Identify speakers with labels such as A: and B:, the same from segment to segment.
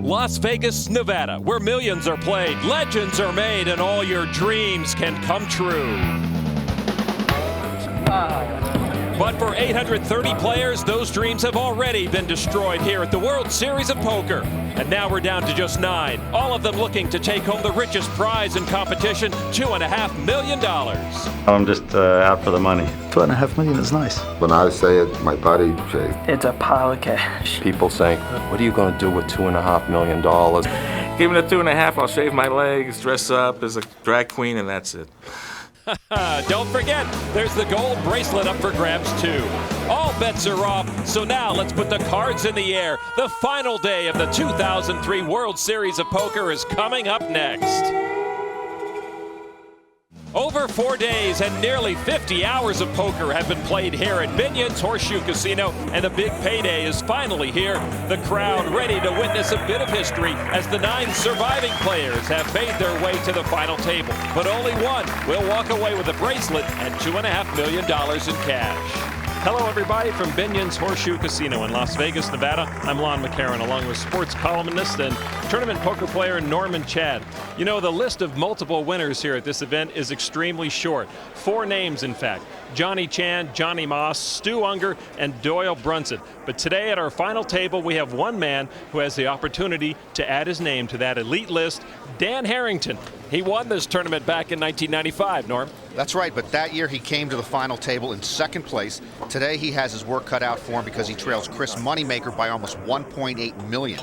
A: Las Vegas, Nevada, where millions are played, legends are made, and all your dreams can come true. But for 830 players, those dreams have already been destroyed here at the World Series of Poker. And now we're down to just 9, all of them looking to take home the richest prize in competition, $2.5 million.
B: I'm just out for the money.
C: $2.5 million is nice.
D: When I say it, my body shakes.
E: It's a pile of cash.
F: People saying, what are you going to do with $2.5 million?
G: Give me the 2.5, I'll shave my legs, dress up as a drag queen, and that's it.
A: Don't forget, there's the gold bracelet up for grabs too. All bets are off, so now let's put the cards in the air. The final day of the 2003 World Series of Poker is coming up next. Over 4 days and nearly 50 hours of poker have been played here at Binion's Horseshoe Casino, and the big payday is finally here. The crowd ready to witness a bit of history as the 9 surviving players have made their way to the final table. But only one will walk away with a bracelet and $2.5 million in cash. Hello, everybody, from Binion's Horseshoe Casino in Las Vegas, Nevada. I'm Lon McCarran, along with sports columnist and tournament poker player Norman Chad. You know, the list of multiple winners here at this event is extremely short. 4 names, in fact. Johnny Chan, Johnny Moss, Stu Unger, and Doyle Brunson. But today at our final table, we have one man who has the opportunity to add his name to that elite list, Dan Harrington. He won this tournament back in 1995, Norm.
H: That's right, but that year he came to the final table in 2nd place. Today he has his work cut out for him because he trails Chris Moneymaker by almost 1.8 million.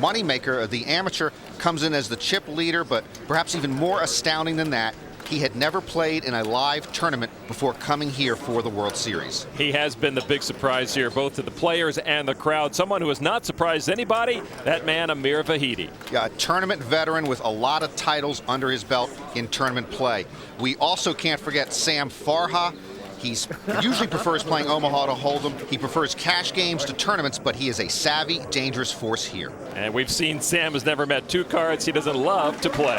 H: Moneymaker, the amateur, comes in as the chip leader, but perhaps even more astounding than that, he had never played in a live tournament before coming here for the World Series.
A: He has been the big surprise here, both to the players and the crowd. Someone who has not surprised anybody, that man Amir Vahedi.
H: Yeah, a tournament veteran with a lot of titles under his belt in tournament play. We also can't forget Sammy Farha. He usually prefers playing Omaha to Hold'em. He prefers cash games to tournaments, but he is a savvy, dangerous force here.
A: And we've seen Sam has never met 2 cards he doesn't love to play.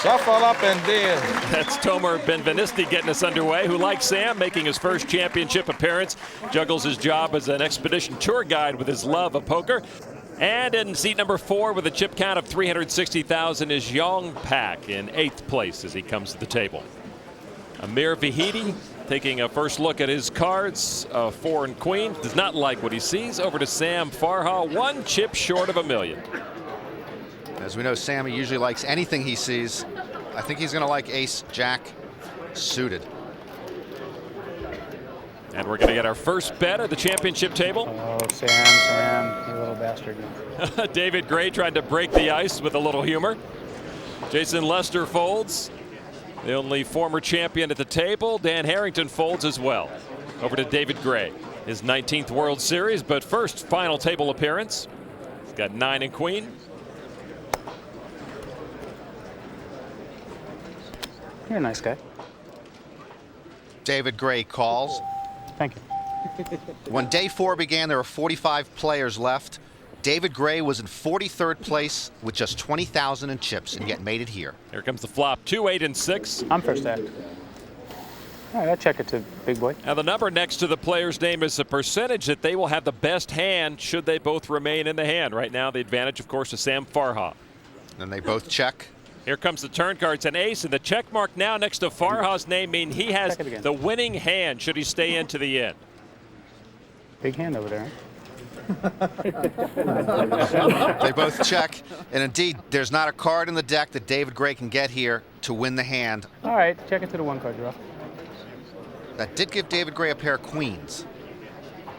G: Shuffle up and deal.
A: That's Tomer Benvenisti getting us underway, who, like Sam, making his first championship appearance, juggles his job as an expedition tour guide with his love of poker. And in seat number 4 with a chip count of 360,000 is Yong Pak in 8th place as he comes to the table. Amir Vahedi taking a first look at his cards, 4 and queen, does not like what he sees. Over to Sammy Farha, 1 chip short of $1 million.
H: As we know, Sammy usually likes anything he sees. I think he's going to like ace, jack, suited.
A: And we're going to get our first bet at the championship table.
I: Oh, Sam, you little bastard.
A: David Gray tried to break the ice with a little humor. Jason Lester folds. The only former champion at the table, Dan Harrington, folds as well. Over to David Gray, his 19th World Series, but first final table appearance. He's got 9 and queen.
I: You're a nice guy.
H: David Gray calls.
I: Thank you.
H: When day 4 began, there were 45 players left. David Gray was in 43rd place with just 20,000 in chips and yet made it here.
A: Here comes the flop, 2, 8, and 6.
I: I'm first act. All right, I'll check it to big boy.
A: Now the number next to the player's name is the percentage that they will have the best hand should they both remain in the hand. Right now the advantage, of course, is Sammy Farha.
H: Then they both check.
A: Here comes the turn cards, an ace, and the check mark now next to Farha's name mean he has the winning hand should he stay into the end.
I: Big hand over there.
H: They both check, and indeed, there's not a card in the deck that David Gray can get here to win the hand.
I: All right, check it to the 1 card draw.
H: That did give David Gray a pair of queens,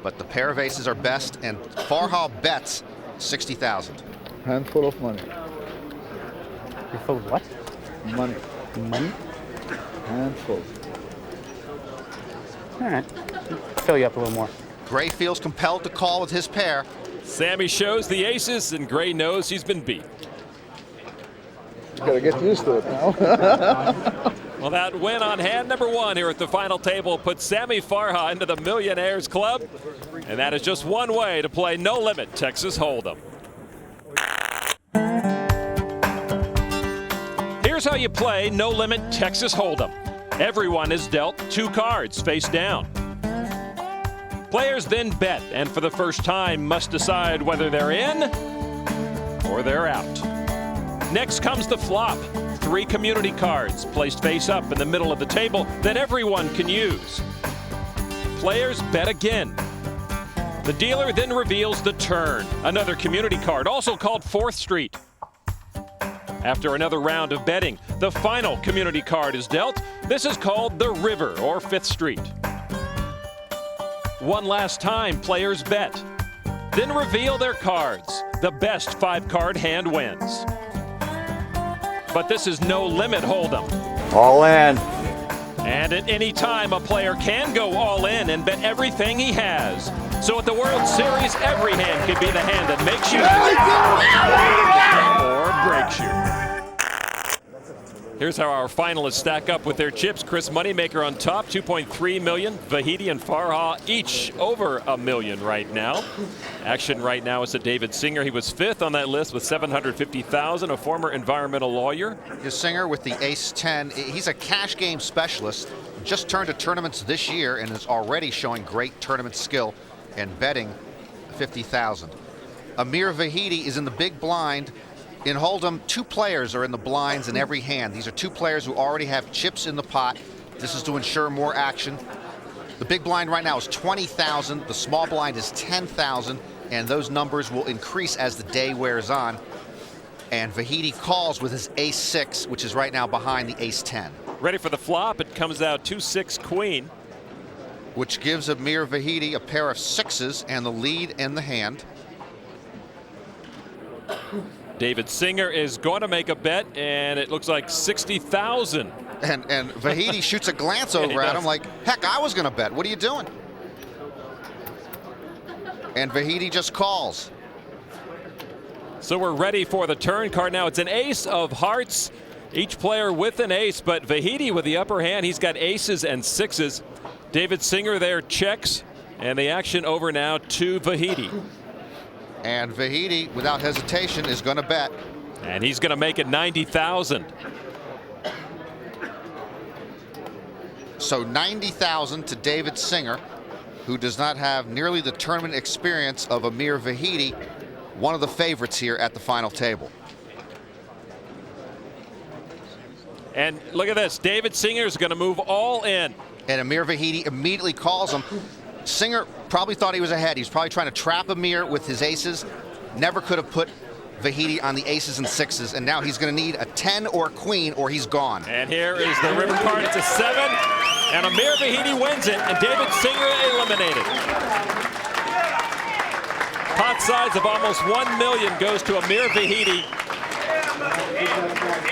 H: but the pair of aces are best, and Farha bets 60,000.
C: Handful of money.
I: You're full of what?
C: Money.
I: Money?
C: Handful.
I: All right, fill you up a little more.
H: Gray feels compelled to call with his pair.
A: Sammy shows the aces, and Gray knows he's been beat.
C: You gotta get used to it now.
A: Well, that win on hand number 1 here at the final table puts Sammy Farha into the Millionaires Club. And that is just one way to play No Limit Texas Hold'em. Here's how you play No Limit Texas Hold'em. Everyone is dealt 2 cards face down. Players then bet, and for the first time must decide whether they're in or they're out. Next comes the flop. 3 community cards placed face up in the middle of the table that everyone can use. Players bet again. The dealer then reveals the turn, another community card, also called 4th Street. After another round of betting, the final community card is dealt. This is called the River, or 5th Street. One last time, players bet. Then reveal their cards. The best 5-card hand wins. But this is no limit hold'em.
C: All in.
A: And at any time, a player can go all in and bet everything he has. So at the World Series, every hand can be the hand that makes you or breaks you. Here's how our finalists stack up with their chips. Chris Moneymaker on top, 2.3 million. Vahedi and Farha each over $1 million right now. Action right now is to David Singer. He was 5th on that list with $750,000, a former environmental lawyer.
H: Singer with the ace-10. He's a cash game specialist. Just turned to tournaments this year and is already showing great tournament skill and betting $50,000. Amir Vahedi is in the big blind. In Hold'em, 2 players are in the blinds in every hand. These are 2 players who already have chips in the pot. This is to ensure more action. The big blind right now is 20,000. The small blind is 10,000, and those numbers will increase as the day wears on. And Vahedi calls with his ace-6, which is right now behind the ace-10.
A: Ready for the flop. It comes out 2-6 queen,
H: which gives Amir Vahedi a pair of 6s and the lead in the hand.
A: David Singer is going to make a bet, and it looks like 60,000.
H: And Vahedi shoots a glance over at him like, heck, I was going to bet. What are you doing? And Vahedi just calls.
A: So we're ready for the turn card now. It's an ace of hearts. Each player with an ace, but Vahedi with the upper hand. He's got aces and 6s. David Singer there checks, and the action over now to Vahedi.
H: And Vahedi, without hesitation, is going to bet.
A: And he's going to make it 90,000.
H: So 90,000 to David Singer, who does not have nearly the tournament experience of Amir Vahedi, one of the favorites here at the final table.
A: And look at this. David Singer is going to move all in.
H: And Amir Vahedi immediately calls him. Singer probably thought he was ahead. He was probably trying to trap Amir with his aces. Never could have put Vahedi on the aces and 6s, and now he's going to need a 10 or a queen or he's gone.
A: And here is the river card. It's a 7, and Amir Vahedi wins it, and David Singer eliminated. Pot size of almost $1 million goes to Amir Vahedi.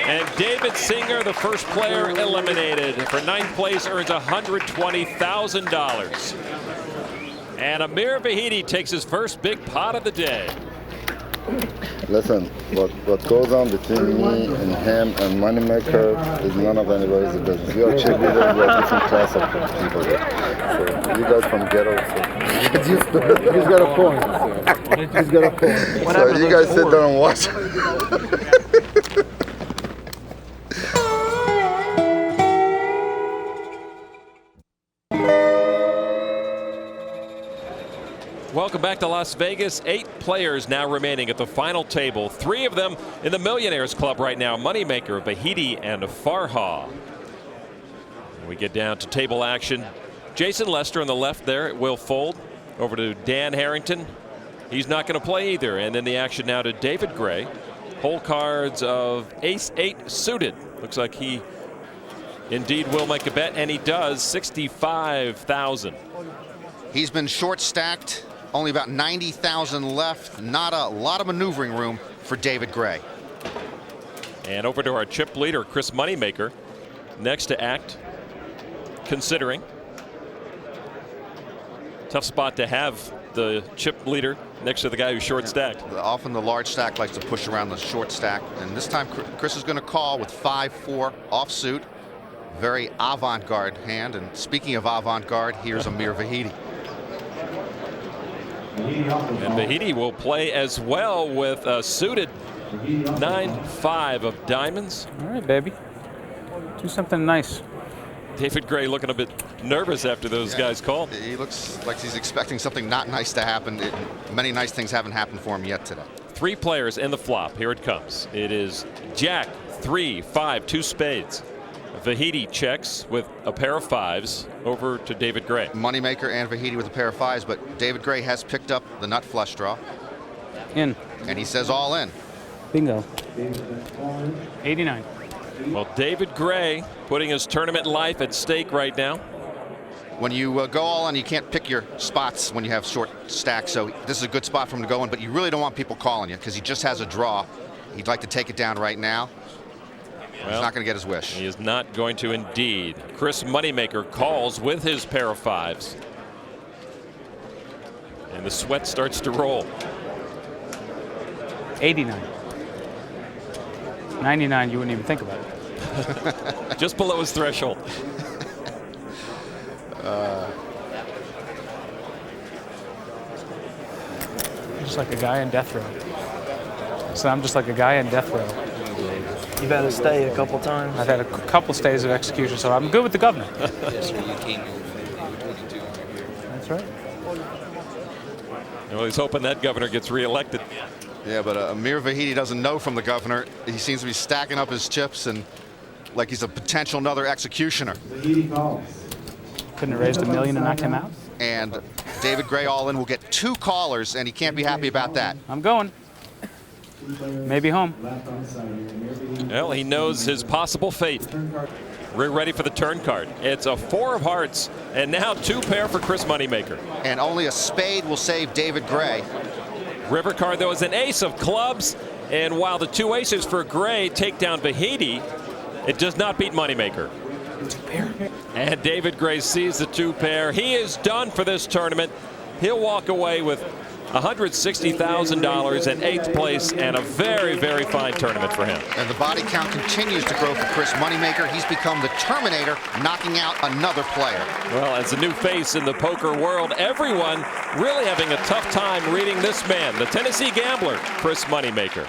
A: And David Singer, the first player eliminated. For 9th place, earns $120,000. And Amir Vahedi takes his first big pot of the day.
D: Listen, what goes on between me and him and Moneymaker is none of anybody's business. You're a cheerleader, you're a different class of people here. So you guys from ghetto, so
C: He's got a point. He's got a point.
D: so you guys sit down and watch.
A: Welcome back to Las Vegas. 8 players now remaining at the final table. 3 of them in the Millionaires Club right now. Moneymaker, Vahedi, and Farha. We get down to table action. Jason Lester on the left there will fold over to Dan Harrington. He's not going to play either. And then the action now to David Gray. Hole cards of ace-8 suited. Looks like he indeed will make a bet, and he does. 65,000.
H: He's been short stacked. Only about 90,000 left. Not a lot of maneuvering room for David Gray.
A: And over to our chip leader, Chris Moneymaker, next to act, considering. Tough spot to have the chip leader next to the guy who's short stacked.
H: Often the large stack likes to push around the short stack. And this time Chris is going to call with 5-4 offsuit. Very avant-garde hand. And speaking of avant-garde, here's Amir Vahedi.
A: And Vahedi will play as well with a suited 9-5 of diamonds.
I: All right, baby. Do something nice.
A: David Gray looking a bit nervous after those guys called.
H: He looks like he's expecting something not nice to happen. Many nice things haven't happened for him yet today.
A: 3 players in the flop. Here it comes. It is Jack, 3, 5, 2 spades. Vahedi checks with a pair of 5s over to David Gray.
H: Moneymaker and Vahedi with a pair of 5s, but David Gray has picked up the nut flush draw.
I: In.
H: And he says all in.
I: Bingo. 89.
A: Well, David Gray putting his tournament life at stake right now.
H: When you go all in, you can't pick your spots when you have short stacks, so this is a good spot for him to go in, but you really don't want people calling you because he just has a draw. He'd like to take it down right now. Well, he's not going to get his wish.
A: He is not going to indeed. Chris Moneymaker calls with his pair of 5s. And the sweat starts to roll.
I: 89. 99, you wouldn't even think about it.
A: Just below his threshold.
I: Just like a guy in death row. So I'm just like a guy in death row.
E: You've had to stay a couple times.
I: I've had a couple stays of execution, so I'm good with the governor.
E: That's right.
A: Well, he's hoping that governor gets reelected.
H: Yeah, but Amir Vahedi doesn't know from the governor. He seems to be stacking up his chips and like he's a potential another executioner.
I: Couldn't have raised $1 million and knocked him out.
H: And David Gray all in will get 2 callers, and he can't be happy about that.
I: I'm going. Maybe home.
A: Well, he knows his possible fate. We're ready for the turn card. It's a 4 of hearts, and now 2 pair for Chris Moneymaker.
H: And only a spade will save David Gray.
A: River card, though, is an ace of clubs, and while the 2 aces for Gray take down Vahedi, it does not beat Moneymaker.
E: 2 pair.
A: And David Gray sees the 2 pair. He is done for this tournament. He'll walk away with $160,000 in 8th place and a very, very fine tournament for him.
H: And the body count continues to grow for Chris Moneymaker. He's become the Terminator, knocking out another player.
A: Well, as a new face in the poker world, everyone really having a tough time reading this man, the Tennessee gambler, Chris Moneymaker.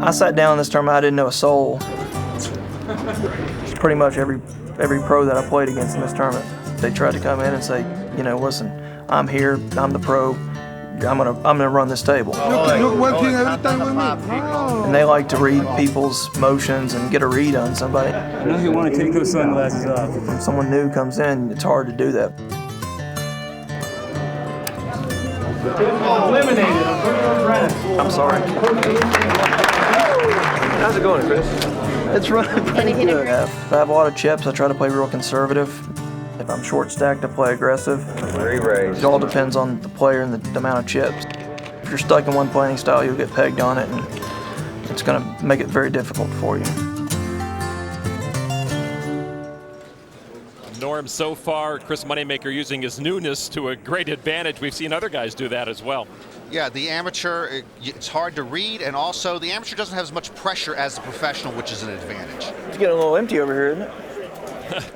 E: I sat down this tournament, I didn't know a soul. Pretty much every pro that I played against in this tournament, they tried to come in and say, you know, listen, I'm here, I'm the pro, I'm gonna run this table.
C: You're working every time with me. Oh.
E: And they like to read people's motions and get a read on somebody.
I: I know you want to take those sunglasses off.
E: If someone new comes in, it's hard to do that.
I: Eliminated.
E: I'm sorry. How's it going, Chris? It's running pretty good. I have a lot of chips. I try to play real conservative. If I'm short stacked, I play aggressive. It all depends on the player and the amount of chips. If you're stuck in one playing style, you'll get pegged on it, and it's going to make it very difficult for you.
A: Norm, so far, Chris Moneymaker using his newness to a great advantage. We've seen other guys do that as well.
H: Yeah, the amateur, it's hard to read, and also the amateur doesn't have as much pressure as the professional, which is an advantage.
E: It's getting a little empty over here, isn't it?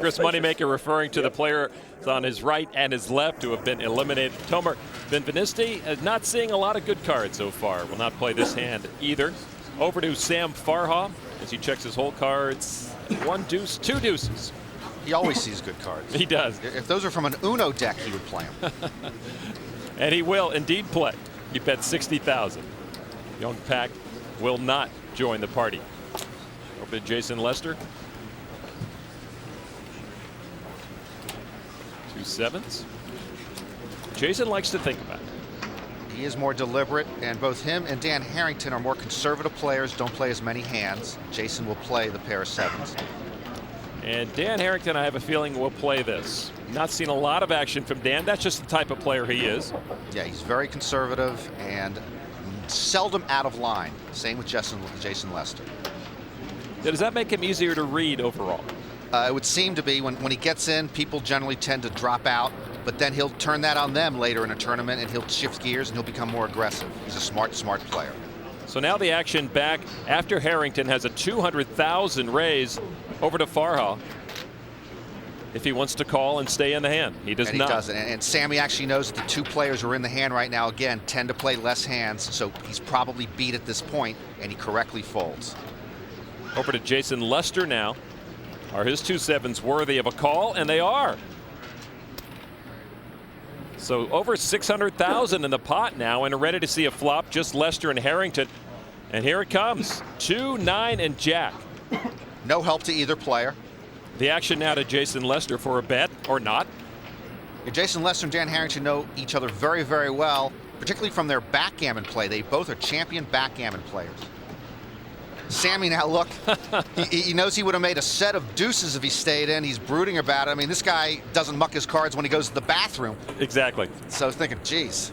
A: Chris Moneymaker referring to the player on his right and his left who have been eliminated. Tomer Benvenisti is not seeing a lot of good cards so far. Will not play this hand either. Over to Sam Farha as he checks his whole cards. 1 deuce, 2 deuces.
H: He always sees good cards.
A: He does.
H: If those are from an Uno deck, he would play them.
A: And he will indeed play. He bet 60,000. Yong Pak will not join the party. Over to Jason Lester. 2 7s. Jason likes to think about it.
H: He is more deliberate, and both him and Dan Harrington are more conservative players, don't play as many hands. Jason will play the pair of 7s.
A: And Dan Harrington, I have a feeling, will play this. Not seen a lot of action from Dan. That's just the type of player he is.
H: Yeah, he's very conservative and seldom out of line. Same with Jason Lester.
A: Does that make him easier to read overall?
H: It would seem to be. When he gets in, people generally tend to drop out, but then he'll turn that on them later in a tournament, and he'll shift gears and he'll become more aggressive. He's a smart player.
A: So now the action back after Harrington has a 200,000 raise over to Farha. If he wants to call and stay in the hand, he does not.
H: He doesn't. And Sammy actually knows that the 2 players who are in the hand right now, again, tend to play less hands, so he's probably beat at this point, and he correctly folds.
A: Over to Jason Lester now. Are his 2 7s worthy of a call? And they are. So over 600,000 in the pot now, and ready to see a flop. Just Lester and Harrington. And here it comes. 2, 9, and Jack.
H: No help to either player.
A: The action now to Jason Lester for a bet, or not.
H: Jason Lester and Dan Harrington know each other very, very well, particularly from their backgammon play. They both are champion backgammon players. Sammy now, look, he knows he would have made a set of deuces if he stayed in. He's brooding about it. I mean, this guy doesn't muck his cards when he goes to the bathroom.
A: Exactly.
H: So he's thinking, geez.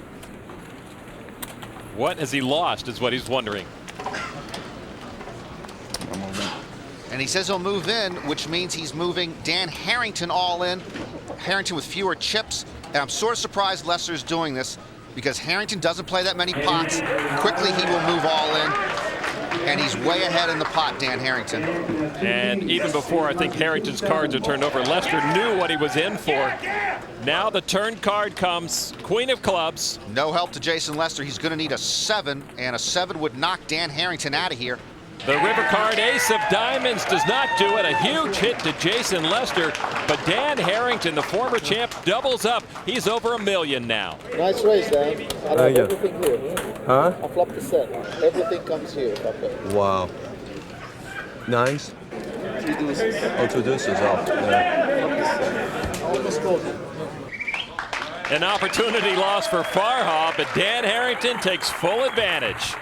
A: What has he lost is what he's wondering.
H: And he says he'll move in, which means he's moving Dan Harrington all in. Harrington with fewer chips. And I'm sort of surprised Lester's doing this because Harrington doesn't play that many pots. Quickly, he will move all in. And he's way ahead in the pot, Dan Harrington.
A: And even before I think Harrington's cards are turned over, Lester knew what he was in for. Now the turn card comes, Queen of Clubs.
H: No help to Jason Lester. He's going to need a 7, and a 7 would knock Dan Harrington out of here.
A: The river card, Ace of Diamonds, does not do it. A huge hit to Jason Lester, but Dan Harrington, the former champ, doubles up. He's over $1 million now.
C: Nice race, Dan. I love everything here.
J: Huh?
C: I flopped the set. Everything comes here.
J: Wow. Nice.
C: 2 deuces.
J: Oh, 2 deuces. Oh, yeah.
C: Almost told you.
A: An opportunity lost for Farha, but Dan Harrington takes full advantage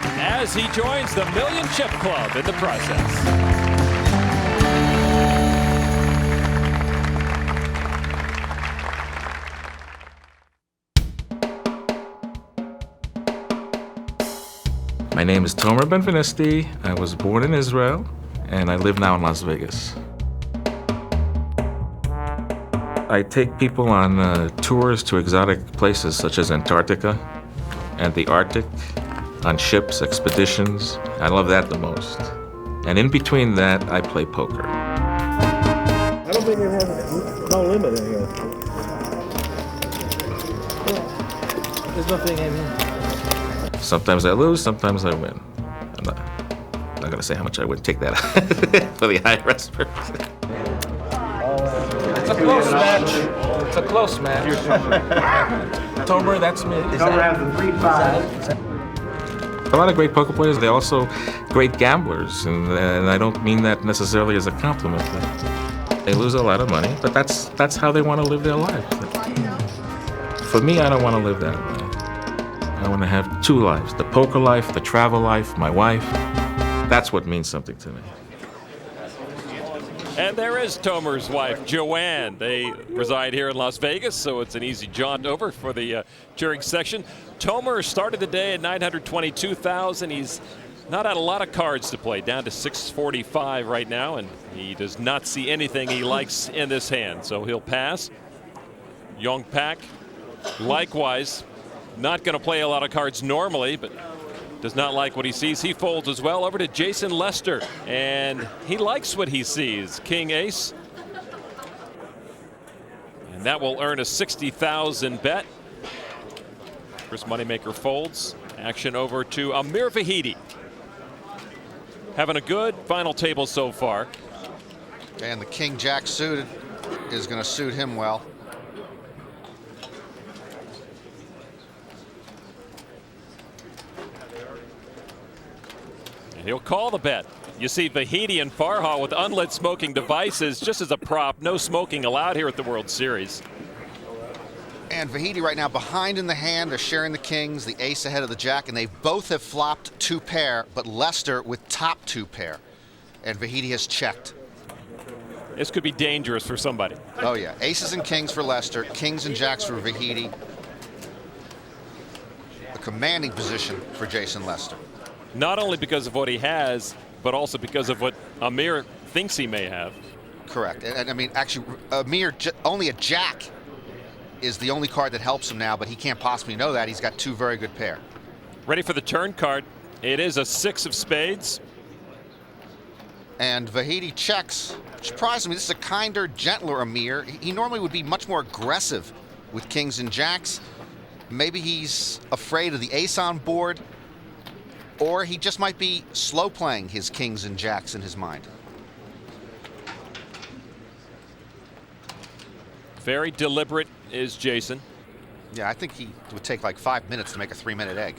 A: as he joins the $1 Million Chip Club in the process.
G: My name is Tomer Benvenisti. I was born in Israel, and I live now in Las Vegas. I take people on tours to exotic places such as Antarctica and the Arctic, on ships, expeditions. I love that the most. And in between that, I play poker.
C: I don't think you have no limit in here. There's nothing in here.
G: Sometimes I lose, sometimes I win. I'm not going to say how much I would take that for the IRS purpose.
I: It's a close match. It's a close match. Tomer, that's me.
K: Tomer has the 3-5.
G: A lot of great poker players, they're also great gamblers, and I don't mean that necessarily as a compliment. They lose a lot of money, but that's how they want to live their life. For me, I don't want to live that way. I want to have 2 lives, the poker life, the travel life, my wife. That's what means something to me.
A: And there is Tomer's wife, Joanne. They reside here in Las Vegas, so it's an easy jaunt over for the cheering section. Tomer started the day at 922,000. He's not had a lot of cards to play, down to 645 right now, and he does not see anything he likes in this hand, so he'll pass. Yong Pak, likewise, not going to play a lot of cards normally, but does not like what he sees. He folds as well. Over to Jason Lester, and he likes what he sees. King Ace, and that will earn a 60,000 bet. Chris Moneymaker folds. Action over to Amir Vahedi. Having a good final table so far.
H: And the King Jack suited is going to suit him well.
A: And he'll call the bet. You see Vahedi and Farha with unlit smoking devices just as a prop. No smoking allowed here at the World Series.
H: And Vahedi right now behind in the hand. They're sharing the kings, the ace ahead of the jack, and they both have flopped 2 pair, but Lester with top 2 pair. And Vahedi has checked.
A: This could be dangerous for somebody.
H: Oh yeah, aces and kings for Lester, kings and jacks for Vahedi. A commanding position for Jason Lester.
A: Not only because of what he has, but also because of what Amir thinks he may have.
H: Correct. And I mean, actually, Amir, only a jack is the only card that helps him now, but he can't possibly know that. He's got 2 very good pair.
A: Ready for the turn card. It is a 6 of spades.
H: And Vahedi checks. Surprised me. This is a kinder, gentler Amir. He normally would be much more aggressive with kings and jacks. Maybe he's afraid of the ace on board, or he just might be slow playing his kings and jacks in his mind.
A: Very deliberate is Jason.
H: Yeah, I think he would take like 5 minutes to make a 3-minute egg.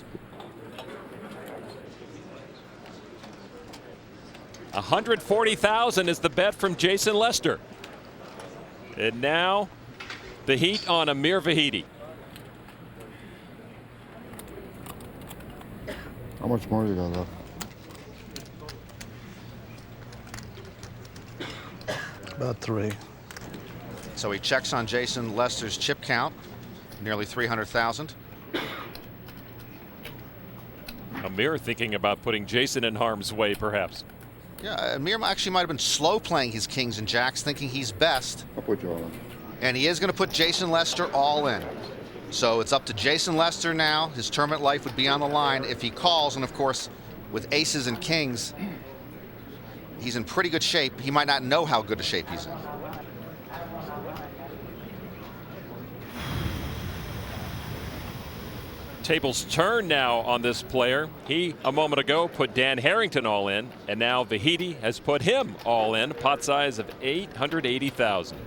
A: 140,000 is the bet from Jason Lester. And now the heat on Amir Vahedi.
D: How much more you got left?
C: About 3.
H: So he checks on Jason Lester's chip count, nearly 300,000.
A: Amir thinking about putting Jason in harm's way, perhaps.
H: Yeah, Amir actually might have been slow playing his kings and jacks, thinking he's best.
D: I'll put you all in.
H: And he is going to put Jason Lester all in. So it's up to Jason Lester now. His tournament life would be on the line if he calls. And of course, with aces and kings, he's in pretty good shape. He might not know how good a shape he's in.
A: Tables turn now on this player. He, a moment ago, put Dan Harrington all in, and now Vahedi has put him all in. Pot size of 880,000.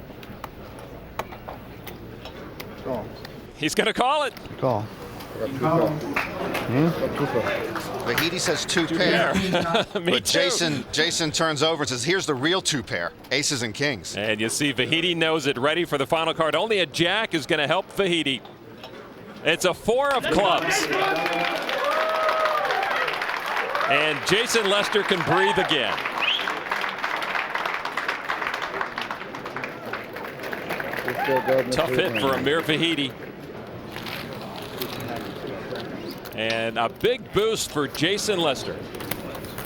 C: Call.
A: He's going to call it.
C: Call.
H: Vahedi says 2 pair.
A: Me
H: But
A: too.
H: Jason turns over and says, here's the real 2 pair, aces and kings.
A: And you see Vahedi knows it, ready for the final card. Only a jack is going to help Vahedi. It's a 4 of clubs. And Jason Lester can breathe again. Tough hit for Amir Vahedi. And a big boost for Jason Lester.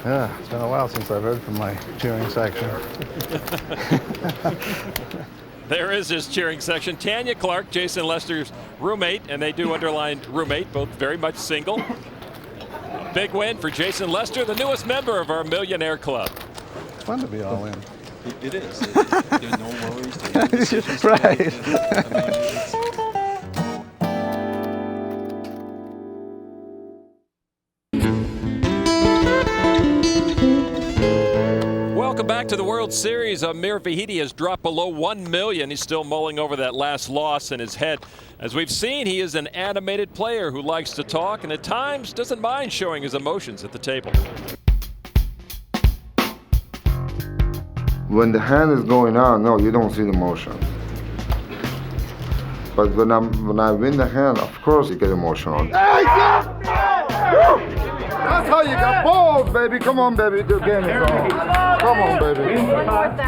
C: Yeah, it's been a while since I've heard from my cheering section.
A: There is his cheering section. Tanya Clark, Jason Lester's roommate, and they do underline roommate, both very much single. A big win for Jason Lester, the newest member of our Millionaire Club.
C: It's fun to be all in.
J: It is. There's no worries.
C: Right.
A: Welcome back to the World Series. Amir Vahedi has dropped below 1 million. He's still mulling over that last loss in his head. As we've seen, he is an animated player who likes to talk and at times doesn't mind showing his emotions at the table.
D: When the hand is going on, no, you don't see the motion. But when I win the hand, of course you get emotional. That's how you got balls, baby. Come on, baby. The game is on. Come on, baby.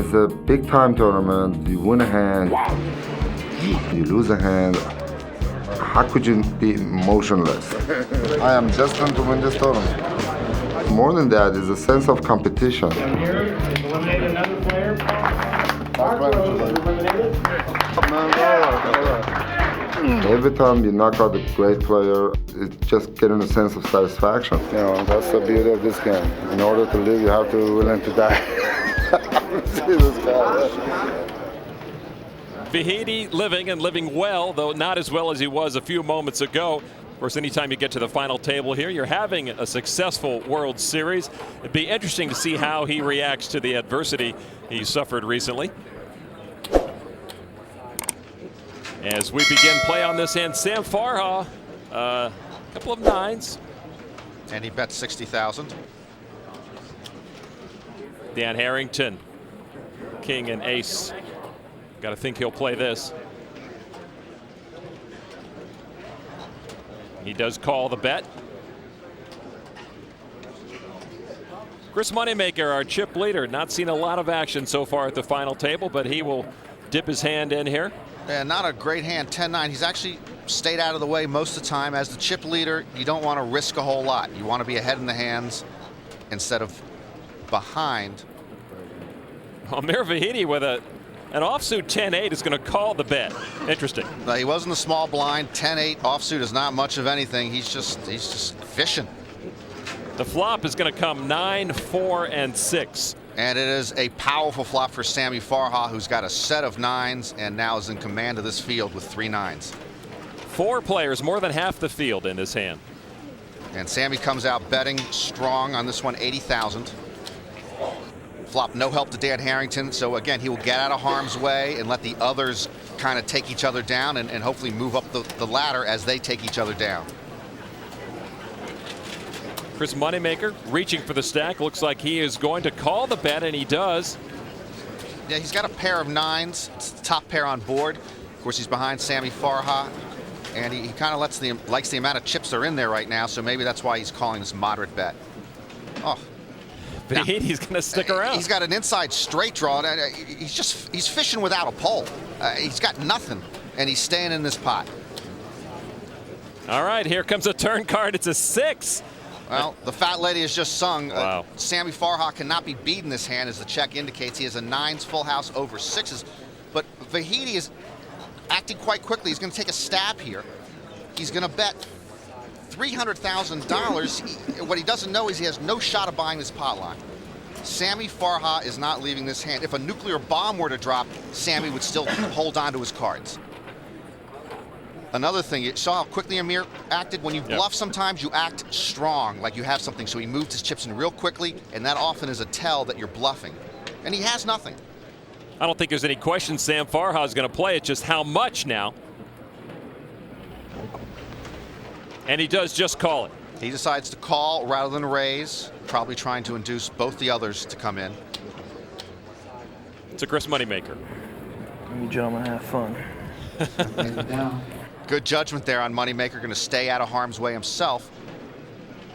D: It's a big time tournament. You win a hand, you lose a hand. How could you be emotionless? I am destined to win this tournament. More than that is a sense of competition.
K: Eliminate another player.
D: Every time you knock out a great player, it's just getting a sense of satisfaction. You know, that's the beauty of this game. In order to live, you have to be willing to die. See this guy.
A: Vahedi living and living well, though not as well as he was a few moments ago. Of course, anytime you get to the final table here, you're having a successful World Series. It'd be interesting to see how he reacts to the adversity he suffered recently. As we begin play on this hand, Sam Farha, a couple of nines.
H: And he bet 60,000.
A: Dan Harrington, king and ace. Got to think he'll play this. He does call the bet. Chris Moneymaker, our chip leader, not seen a lot of action so far at the final table, but he will dip his hand in here.
H: Yeah, not a great hand, 10-9. He's actually stayed out of the way most of the time. As the chip leader, you don't want to risk a whole lot. You want to be ahead in the hands instead of behind.
A: Amir Vahedi with an offsuit 10-8 is going to call the bet. Interesting.
H: No, he was in the small blind. 10-8 offsuit is not much of anything. He's just fishing.
A: The flop is going to come 9, 4, and 6.
H: And it is a powerful flop for Sammy Farha, who's got a set of nines and now is in command of this field with 3 nines.
A: 4 players, more than half the field in this hand.
H: And Sammy comes out betting strong on this one, 80,000. Flop no help to Dan Harrington, so again, he will get out of harm's way and let the others kind of take each other down and hopefully move up the ladder as they take each other down.
A: Chris Moneymaker reaching for the stack. Looks like he is going to call the bet, and he does.
H: Yeah, he's got a pair of 9s. It's the top pair on board. Of course, he's behind Sammy Farha, and he kind of likes the amount of chips that are in there right now, so maybe that's why he's calling this moderate bet. Oh.
A: He's going to stick around.
H: He's got an inside straight draw. He's fishing without a pole. He's got nothing, and he's staying in this pot.
A: All right, here comes a turn card. It's a 6.
H: Well, the fat lady has just sung.
A: Wow.
H: Sammy Farha cannot be beaten this hand, as the check indicates. He has a 9s full house over 6s, but Vahedi is acting quite quickly. He's going to take a stab here. He's going to bet $300,000. What he doesn't know is he has no shot of buying this pot line. Sammy Farha is not leaving this hand. If a nuclear bomb were to drop, Sammy would still hold on to his cards. Another thing, you saw how quickly Amir acted. When you bluff, sometimes you act strong, like you have something. So he moved his chips in real quickly, and that often is a tell that you're bluffing. And he has nothing.
A: I don't think there's any question Sam Farha is going to play. It's just how much now. And he does just call it.
H: He decides to call rather than raise, probably trying to induce both the others to come in.
A: It's a Chris Moneymaker.
E: You gentlemen have fun.
H: Good judgment there on Moneymaker, going to stay out of harm's way himself.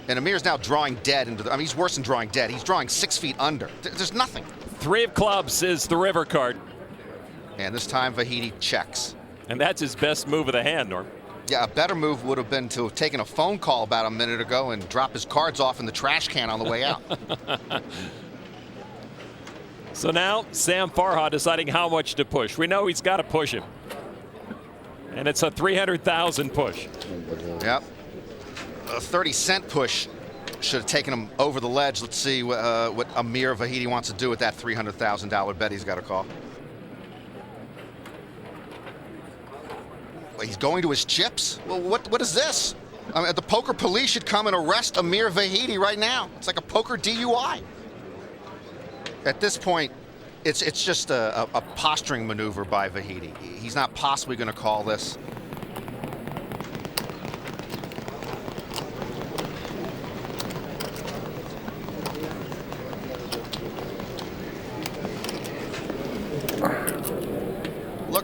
H: And Amir's now drawing dead into the, I mean, he's worse than drawing dead. He's drawing 6 feet under. There's nothing.
A: 3 of clubs is the river card.
H: And this time Vahedi checks.
A: And that's his best move of the hand, Norm.
H: Yeah, a better move would have been to have taken a phone call about a minute ago and drop his cards off in the trash can on the way out.
A: So now Sam Farha deciding how much to push. We know he's got to push him. And it's a 300,000 push.
H: Yep. A 30-cent push should have taken him over the ledge. Let's see what Amir Vahedi wants to do with that $300,000 bet he's got to call. He's going to his chips? Well, what is this? I mean, the poker police should come and arrest Amir Vahedi right now. It's like a poker DUI. At this point, it's just a posturing maneuver by Vahedi. He's not possibly going to call this.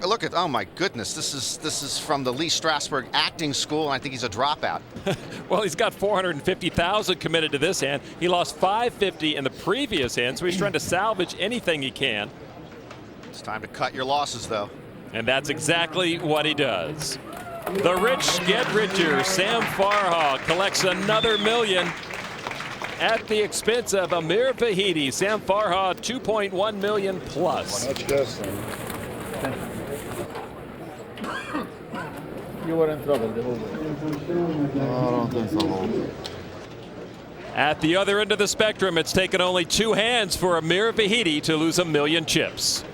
H: Look at, oh my goodness, this is from the Lee Strasberg acting school, and I think he's a dropout.
A: Well, he's got 450,000 committed to this hand. He lost 550 in the previous hand, so he's trying to salvage anything he can.
H: It's time to cut your losses, though.
A: And that's exactly what he does. The rich get richer. Sam Farha collects another $1 million at the expense of Amir Vahedi. Sam Farha, 2.1 million plus.
C: You were in trouble the whole way.
D: No, I don't think so.
A: At the other end of the spectrum, it's taken only 2 hands for Amir Vahedi to lose 1 million chips.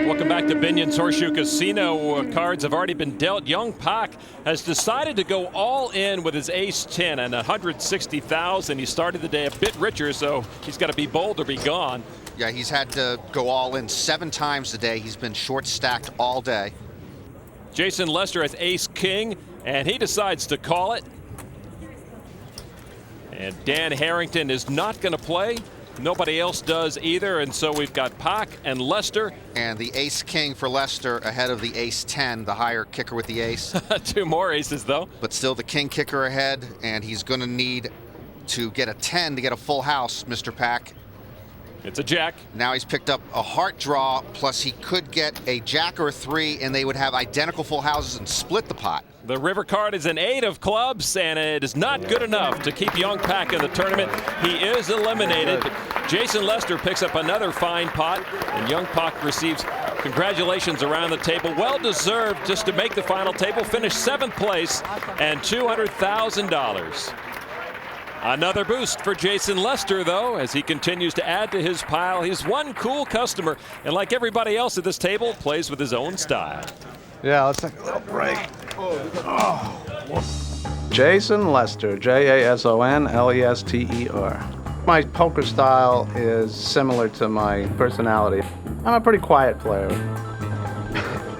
A: Welcome back to Binion's Horseshoe Casino. Cards have already been dealt. Yong Pak has decided to go all in with his ace-10 and 160,000. He started the day a bit richer, so he's got to be bold or be gone.
H: Yeah, he's had to go all in 7 times today. He's been short-stacked all day.
A: Jason Lester has ace-king, and he decides to call it. And Dan Harrington is not going to play. Nobody else does either, and so we've got Pak and Lester.
H: And the ace-king for Lester ahead of the ace-10, the higher kicker with the ace.
A: 2 more aces, though.
H: But still the king kicker ahead, and he's going to need to get a 10 to get a full house, Mr. Pak.
A: It's a jack.
H: Now he's picked up a heart draw, plus he could get a jack or a 3, and they would have identical full houses and split the pot.
A: The river card is an 8 of clubs, and it is not good enough to keep Yong Pak in the tournament. He is eliminated. Jason Lester picks up another fine pot, and Yong Pak receives congratulations around the table. Well deserved just to make the final table. Finished 7th place and $200,000. Another boost for Jason Lester, though, as he continues to add to his pile. He's one cool customer, and like everybody else at this table, plays with his own style.
C: Yeah, let's take a little break. Oh.
L: Jason Lester, Jasonlester. My poker style is similar to my personality. I'm a pretty quiet player.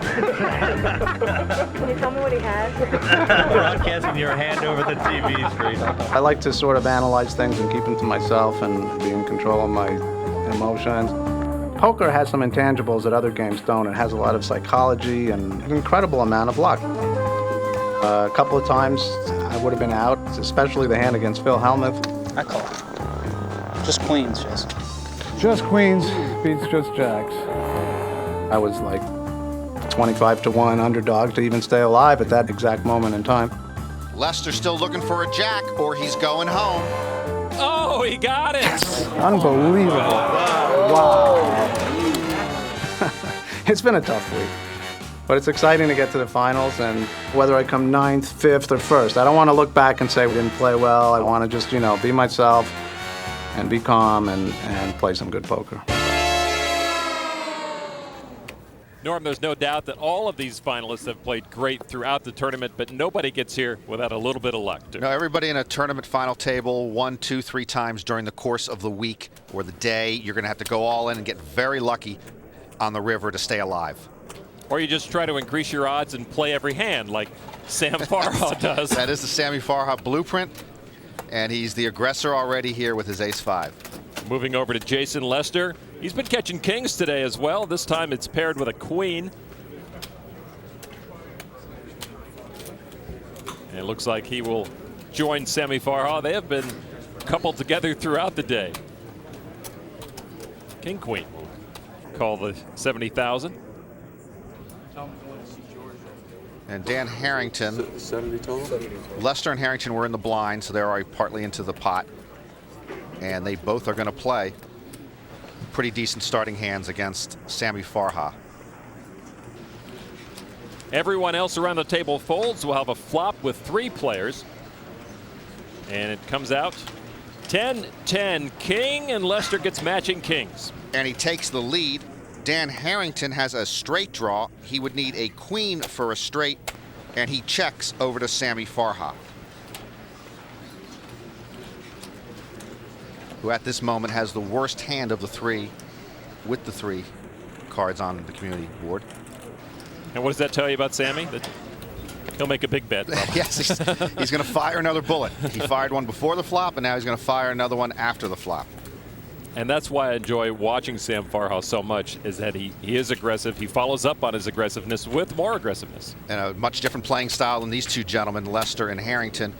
M: Can you tell me what he has?
J: Broadcasting your hand over the TV screen.
L: I like to sort of analyze things and keep them to myself and be in control of my emotions. Poker has some intangibles that other games don't. It has a lot of psychology and an incredible amount of luck. A couple of times I would have been out, especially the hand against Phil Hellmuth.
N: I call it. Just queens, Jason.
L: Just queens beats just jacks. I was like 25-1 underdog to even stay alive at that exact moment in time.
H: Lester still looking for a jack, or he's going home.
A: Oh, he got it!
L: Unbelievable. Wow. It's been a tough week. But it's exciting to get to the finals, and whether I come 9th, 5th, or 1st, I don't want to look back and say we didn't play well. I want to just, be myself and be calm and play some good poker.
A: Norm, there's no doubt that all of these finalists have played great throughout the tournament, but nobody gets here without a little bit of luck.
H: No, everybody in a tournament final table 1, 2, 3 times during the course of the week or the day. You're going to have to go all in and get very lucky on the river to stay alive.
A: Or you just try to increase your odds and play every hand like Sam Farha does.
H: That is the Sammy Farha blueprint, and he's the aggressor already here with his ace-5.
A: Moving over to Jason Lester. He's been catching kings today as well. This time it's paired with a queen. And it looks like he will join Sammy Farha. They have been coupled together throughout the day. King Queen will call the 70,000.
H: And Dan Harrington, 70 total? Lester and Harrington were in the blind, so they're already partly into the pot. And they both are going to play pretty decent starting hands against Sammy Farha.
A: Everyone else around the table folds. We'll have a flop with 3 players. And it comes out 10-10 king, and Lester gets matching kings.
H: And he takes the lead. Dan Harrington has a straight draw. He would need a queen for a straight, and he checks over to Sammy Farha, who at this moment has the worst hand of the 3 with the 3 cards on the community board.
A: And what does that tell you about Sammy? That he'll make a big bet.
H: Yes, he's going to fire another bullet. He fired one before the flop, and now he's going to fire another one after the flop.
A: And that's why I enjoy watching Sam Farha so much, is that he is aggressive. He follows up on his aggressiveness with more aggressiveness.
H: And a much different playing style than these two gentlemen, Lester and Harrington.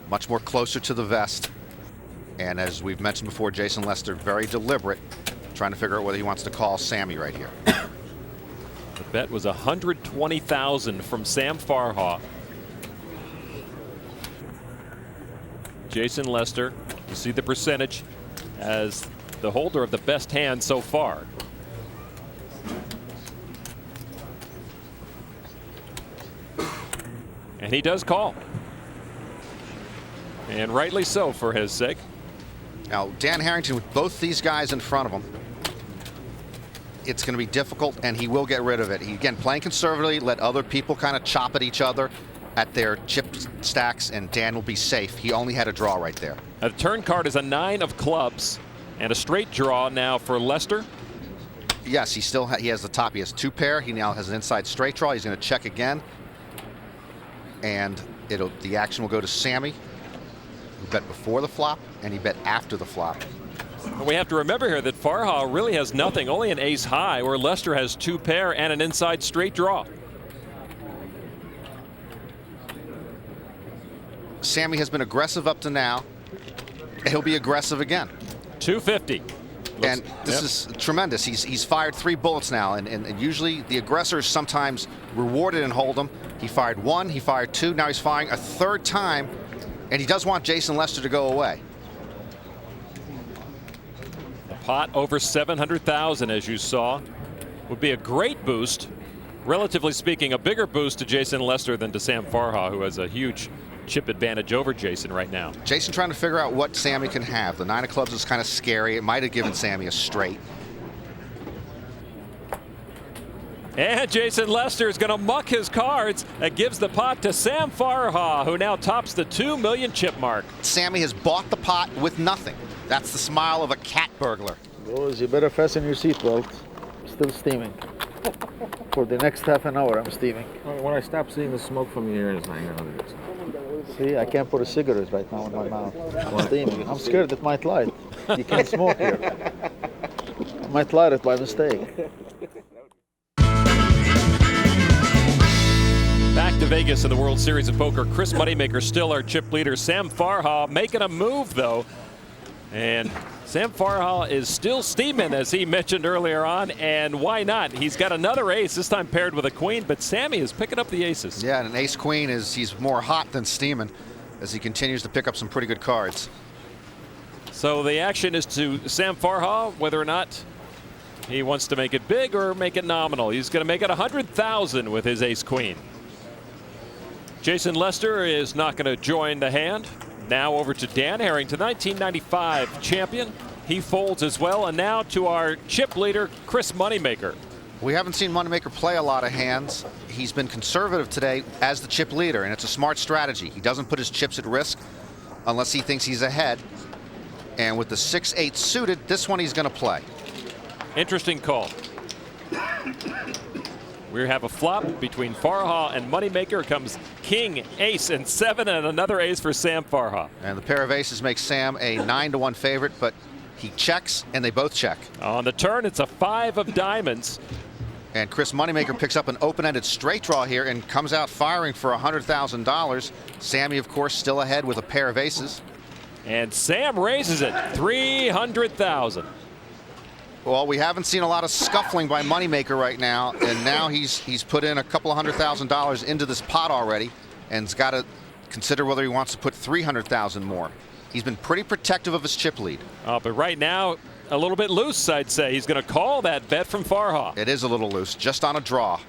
H: Much more closer to the vest. And as we've mentioned before, Jason Lester very deliberate, trying to figure out whether he wants to call Sammy right here.
A: The bet was 120,000 from Sam Farha. Jason Lester, you see the percentage as the holder of the best hand so far. And he does call. And rightly so for his sake.
H: Now, Dan Harrington, with both these guys in front of him, it's going to be difficult, and he will get rid of it. He, again, playing conservatively, let other people kind of chop at each other at their chip stacks, and Dan will be safe. He only had a draw right there.
A: The turn card is a 9 of clubs and a straight draw now for Lester.
H: Yes, he has the top. He has 2 pair. He now has an inside straight draw. He's going to check again, and the action will go to Sammy, who bet before the flop, and he bet after the flop.
A: We have to remember here that Farha really has nothing, only an ace high, where Lester has 2 pair and an inside straight draw.
H: Sammy has been aggressive up to now. He'll be aggressive again.
A: 250.
H: And this is tremendous. He's fired 3 bullets now, and usually the aggressor is sometimes rewarded in Hold'em. He fired 1, he fired 2, now he's firing a 3rd time, and he does want Jason Lester to go away.
A: The pot over 700,000, as you saw, would be a great boost. Relatively speaking, a bigger boost to Jason Lester than to Sam Farha, who has a huge chip advantage over Jason right now.
H: Jason trying to figure out what Sammy can have. The 9 of clubs is kind of scary. It might have given Sammy a straight.
A: And Jason Lester is going to muck his cards and gives the pot to Sam Farha, who now tops the 2 million chip mark.
H: Sammy has bought the pot with nothing. That's the smile of a cat burglar.
C: Boys, you better fasten your seatbelt. Still steaming. For the next half an hour, I'm steaming.
G: When I stop seeing the smoke from your ears, I know it is.
C: See, I can't put a cigarette right now in my mouth. I'm steaming. I'm scared it might light. You can't smoke here. I might light it by mistake.
A: Back to Vegas in the World Series of Poker. Chris Moneymaker still our chip leader. Sam Farha making a move, though. And Sam Farha is still steaming, as he mentioned earlier on, and why not? He's got another ace, this time paired with a queen, but Sammy is picking up the aces.
H: Yeah, and an ace-queen he's more hot than steaming as he continues to pick up some pretty good cards.
A: So the action is to Sam Farha, whether or not he wants to make it big or make it nominal. He's going to make it 100,000 with his ace-queen. Jason Lester is not going to join the hand. Now over to Dan Harrington, 1995 champion. He folds as well. And now to our chip leader, Chris Moneymaker.
H: We haven't seen Moneymaker play a lot of hands. He's been conservative today as the chip leader, and it's a smart strategy. He doesn't put his chips at risk unless he thinks he's ahead. And with the 6-8 suited, this one he's going to play.
A: Interesting call. We have a flop between Farha and Moneymaker. Comes king, ace, and 7, and another ace for Sam Farha.
H: And the pair of aces makes Sam a 9-1 favorite, but he checks, and they both check.
A: On the turn, it's a 5 of diamonds.
H: And Chris Moneymaker picks up an open-ended straight draw here and comes out firing for $100,000. Sammy, of course, still ahead with a pair of aces.
A: And Sam raises it, 300,000.
H: Well, we haven't seen a lot of scuffling by Moneymaker right now, and now he's put in a couple of $100,000 into this pot already, and's got to consider whether he wants to put 300,000 more. He's been pretty protective of his chip lead.
A: But right now, a little bit loose, I'd say. He's going to call that bet from Farha.
H: It is a little loose, just on a draw.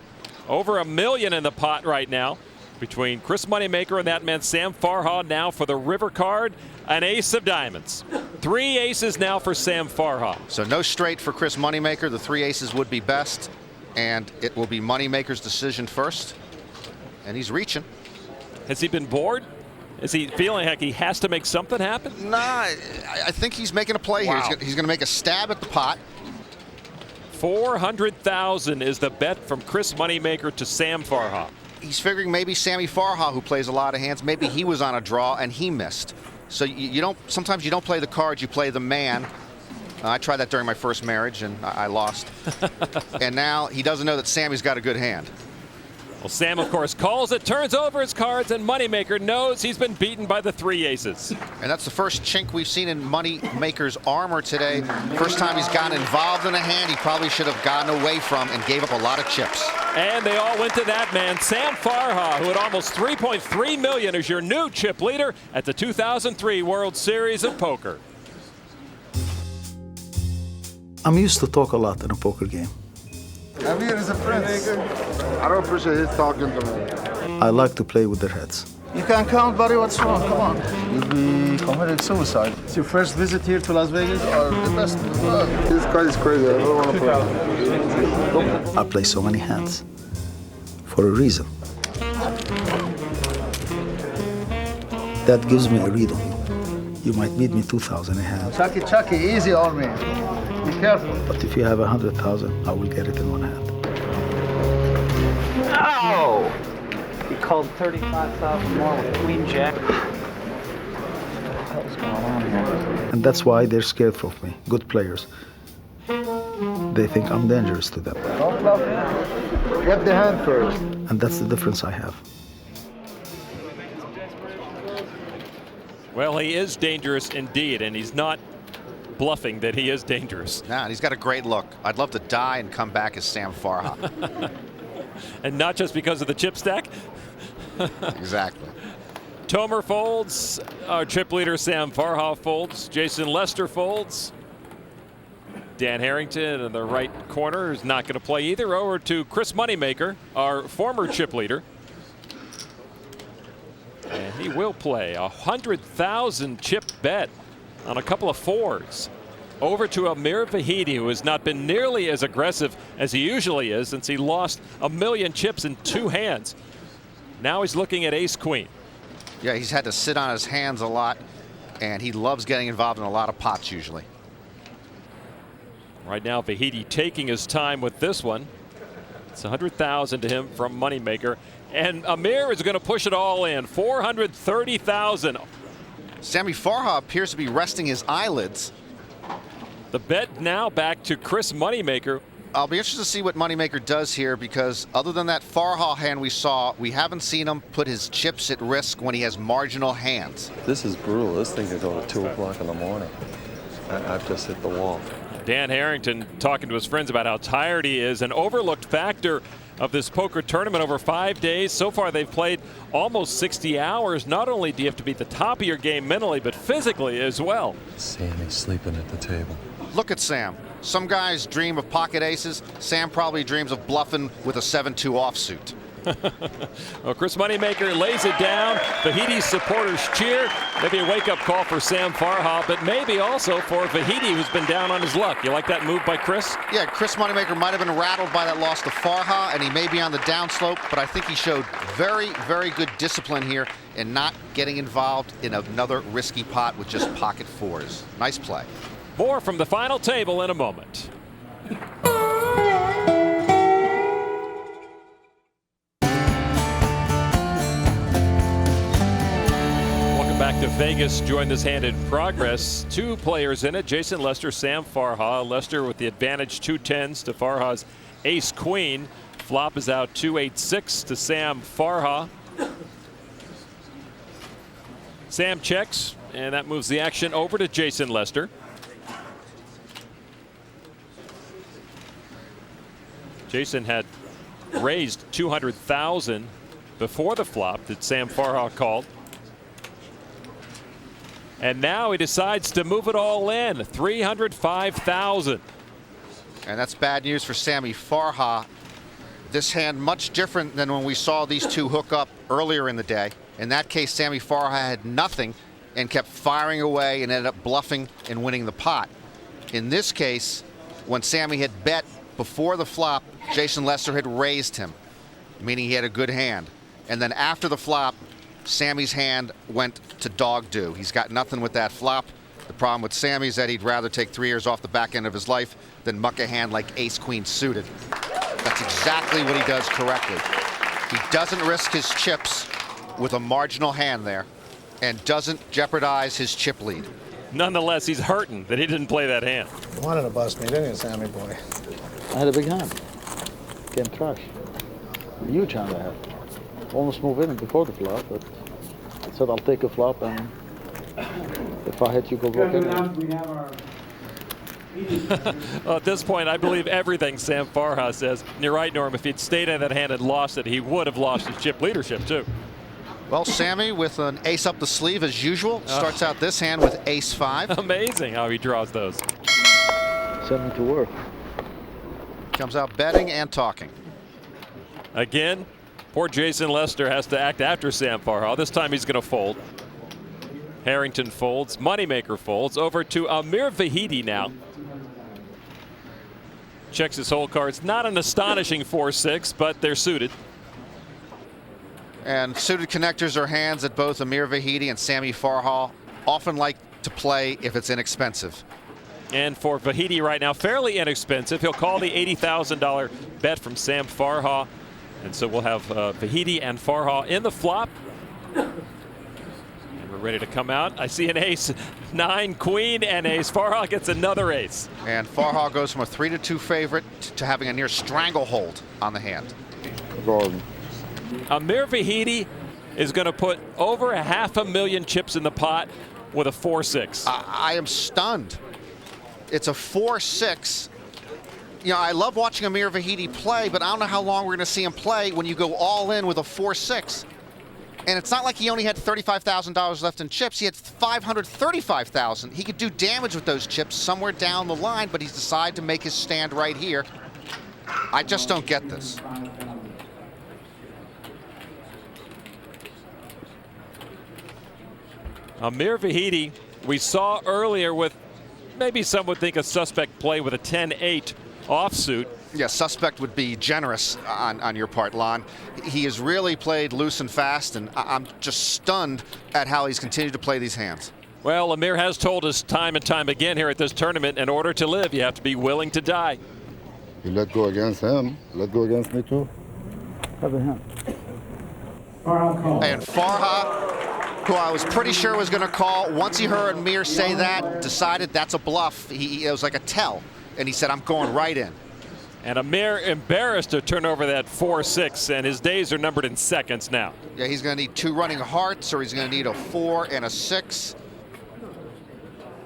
A: Over $1 million in the pot right now between Chris Moneymaker and that man Sam Farha. Now for the river card, an ace of diamonds. 3 aces now for Sam Farha.
H: So no straight for Chris Moneymaker. The 3 aces would be best, and it will be Moneymaker's decision first. And he's reaching.
A: Has he been bored? Is he feeling like he has to make something happen?
H: Nah, I think he's making a play here. He's going to make a stab at the pot.
A: 400,000 is the bet from Chris Moneymaker to Sam Farha.
H: He's figuring maybe Sammy Farha, who plays a lot of hands, maybe he was on a draw and he missed. So sometimes you don't play the cards, you play the man. I tried that during my first marriage and I lost. And now he doesn't know that Sammy's got a good hand.
A: Well, Sam, of course, calls it, turns over his cards, and Moneymaker knows he's been beaten by the 3 aces.
H: And that's the first chink we've seen in Moneymaker's armor today. First time he's gotten involved in a hand he probably should have gotten away from and gave up a lot of chips.
A: And they all went to that man, Sam Farha, who had almost $3.3 million as your new chip leader at the 2003 World Series of Poker.
O: I'm used to talk a lot in a poker game.
D: Amir is a prince. I don't appreciate his talking to me.
O: I like to play with their heads.
C: You can't count, buddy. What's wrong? Come on. You'll be committing suicide. It's your first visit here to Las Vegas?
D: The best. This guy is crazy. I don't want to play.
O: I play so many hands for a reason. That gives me a read on you. You might beat me 2,000 a hand.
C: Chucky, easy on me. Be careful.
O: But if you have 100,000, I will get it in one hand.
N: Oh! He called 35,000 more with Queen Jack. What the hell's going on here?
O: And that's why they're scared of me. Good players. They think I'm dangerous to them.
C: Don't bluff him. Get the hand first.
O: And that's the difference I have.
A: Well, he is dangerous indeed, and he's not bluffing that he is dangerous.
H: Nah, and he's got a great look. I'd love to die and come back as Sam Farha.
A: And not just because of the chip stack.
H: Exactly.
A: Tomer folds. Our chip leader Sam Farha folds. Jason Lester folds. Dan Harrington in the right corner is not going to play either. Over to Chris Moneymaker, our former chip leader. And he will play a 100,000 chip bet on a couple of 4s. Over to Amir Vahedi, who has not been nearly as aggressive as he usually is since he lost 1 million chips in 2 hands. Now he's looking at ace-queen.
H: Yeah, he's had to sit on his hands a lot, and he loves getting involved in a lot of pots usually.
A: Right now, Vahedi taking his time with this one. It's 100,000 to him from Moneymaker. And Amir is going to push it all in. 430,000.
H: Sammy Farha appears to be resting his eyelids.
A: The bet now back to Chris Moneymaker.
H: I'll be interested to see what Moneymaker does here, because other than that Farha hand we saw, we haven't seen him put his chips at risk when he has marginal hands.
F: This is brutal. This thing could go to 2 o'clock in the morning. I've just hit the wall.
A: Dan Harrington talking to his friends about how tired he is. An overlooked factor of this poker tournament over 5 days. So far they've played almost 60 hours. Not only do you have to be at the top of your game mentally, but physically as well.
F: Sammy's sleeping at the table.
H: Look at Sam. Some guys dream of pocket aces. Sam probably dreams of bluffing with a 7-2 offsuit.
A: Well, Chris Moneymaker lays it down. Vahedi's supporters cheer. Maybe a wake-up call for Sam Farha, but maybe also for Vahedi, who's been down on his luck. You like that move by Chris?
H: Yeah, Chris Moneymaker might have been rattled by that loss to Farha, and he may be on the downslope, but I think he showed very, very good discipline here in not getting involved in another risky pot with just pocket 4s. Nice play.
A: More from the final table in a moment. Back to Vegas. Join this hand in progress. 2 players in it. Jason Lester, Sam Farha. Lester with the advantage, 2 10s to Farha's ace queen. Flop is out 2-8-6 to Sam Farha. Sam checks, and that moves the action over to Jason Lester. Jason had raised 200,000 before the flop that Sam Farha called. And now he decides to move it all in, 305,000.
H: And that's bad news for Sammy Farha. This hand much different than when we saw these two hook up earlier in the day. In that case, Sammy Farha had nothing and kept firing away and ended up bluffing and winning the pot. In this case, when Sammy had bet before the flop, Jason Lester had raised him, meaning he had a good hand. And then after the flop, Sammy's hand went to dog do. He's got nothing with that flop. The problem with Sammy is that he'd rather take 3 years off the back end of his life than muck a hand like ace-queen suited. That's exactly what he does correctly. He doesn't risk his chips with a marginal hand there and doesn't jeopardize his chip lead.
A: Nonetheless, he's hurting that he didn't play that hand.
C: You wanted to bust me, didn't you, Sammy boy? I had a big hand. Game trash. Huge hand I had. Almost move in before the flop, but I said I'll take a flop, and if I hit you, go walk in.
A: Well, at this point, I believe everything Sam Farha says. And you're right, Norm. If he'd stayed in that hand and lost it, he would have lost his chip leadership, too.
H: Well, Sammy, with an ace up the sleeve as usual, starts out this hand with ace-5.
A: Amazing how he draws those.
C: Send me to work.
H: Comes out betting and talking.
A: Again, poor Jason Lester has to act after Sam Farha. This time he's going to fold. Harrington folds. Moneymaker folds. Over to Amir Vahedi now. Checks his hole cards. Not an astonishing 4-6, but they're suited.
H: And suited connectors are hands that both Amir Vahedi and Sammy Farha often like to play if it's inexpensive.
A: And for Vahedi right now, fairly inexpensive. He'll call the $80,000 bet from Sam Farha. And so we'll have Vahedi and Farha in the flop. And we're ready to come out. I see an ace, 9, queen, and ace. Farha gets another ace.
H: And Farha goes from a 3-2 favorite to having a near stranglehold on the hand.
A: Amir Vahedi is going to put over 500,000 chips in the pot with a 4-6.
H: I am stunned. It's a 4-6. You know, I love watching Amir Vahedi play, but I don't know how long we're going to see him play when you go all in with a 4-6. And it's not like he only had $35,000 left in chips. He had $535,000. He could do damage with those chips somewhere down the line, but he's decided to make his stand right here. I just don't get this.
A: Amir Vahedi, we saw earlier with maybe some would think a suspect play with a 10-8 offsuit.
H: Yeah, suspect would be generous on your part, Lon. He has really played loose and fast, and I'm just stunned at how he's continued to play these hands.
A: Well, Amir has told us time and time again here at this tournament, in order to live, you have to be willing to die.
D: You let go against him, let go against me too.
O: Have a hand.
H: And Farha, who I was pretty sure was going to call, once he heard Amir say that, decided that's a bluff. It was like a tell, and he said, I'm going right in.
A: And Amir embarrassed to turn over that 4-6, and his days are numbered in seconds now.
H: Yeah, he's going to need 2 running hearts, or he's going to need a 4 and a 6.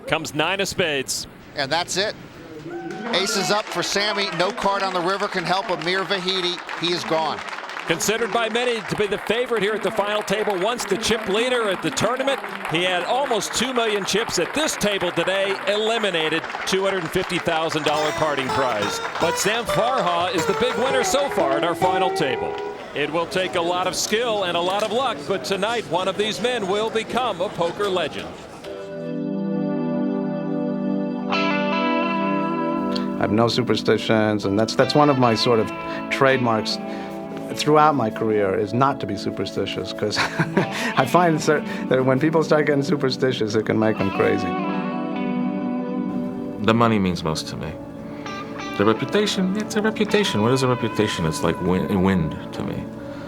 A: Comes 9 of spades.
H: And that's it. Aces up for Sammy. No card on the river can help Amir Vahedi. He is gone.
A: Considered by many to be the favorite here at the final table. Once the chip leader at the tournament, he had almost 2 million chips at this table today, eliminated $250,000 parting prize. But Sam Farha is the big winner so far at our final table. It will take a lot of skill and a lot of luck, but tonight one of these men will become a poker legend.
L: I have no superstitions, and that's one of my sort of trademarks throughout my career, is not to be superstitious, because I find that when people start getting superstitious, it can make them crazy.
G: The money means most to me. The reputation, it's a reputation. What is a reputation? It's like wind to me.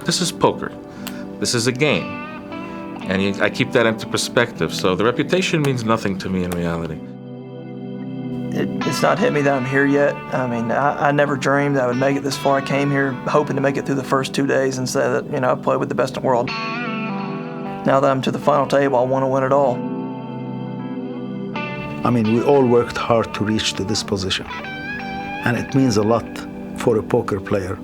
G: This is poker. This is a game. And I keep that into perspective. So the reputation means nothing to me in reality.
E: It's not hit me that I'm here yet. I mean, I never dreamed I would make it this far. I came here hoping to make it through the first 2 days and say that, you know, I played with the best in the world. Now that I'm to the final table, I want to win it all.
O: I mean, we all worked hard to reach to this position. And it means a lot for a poker player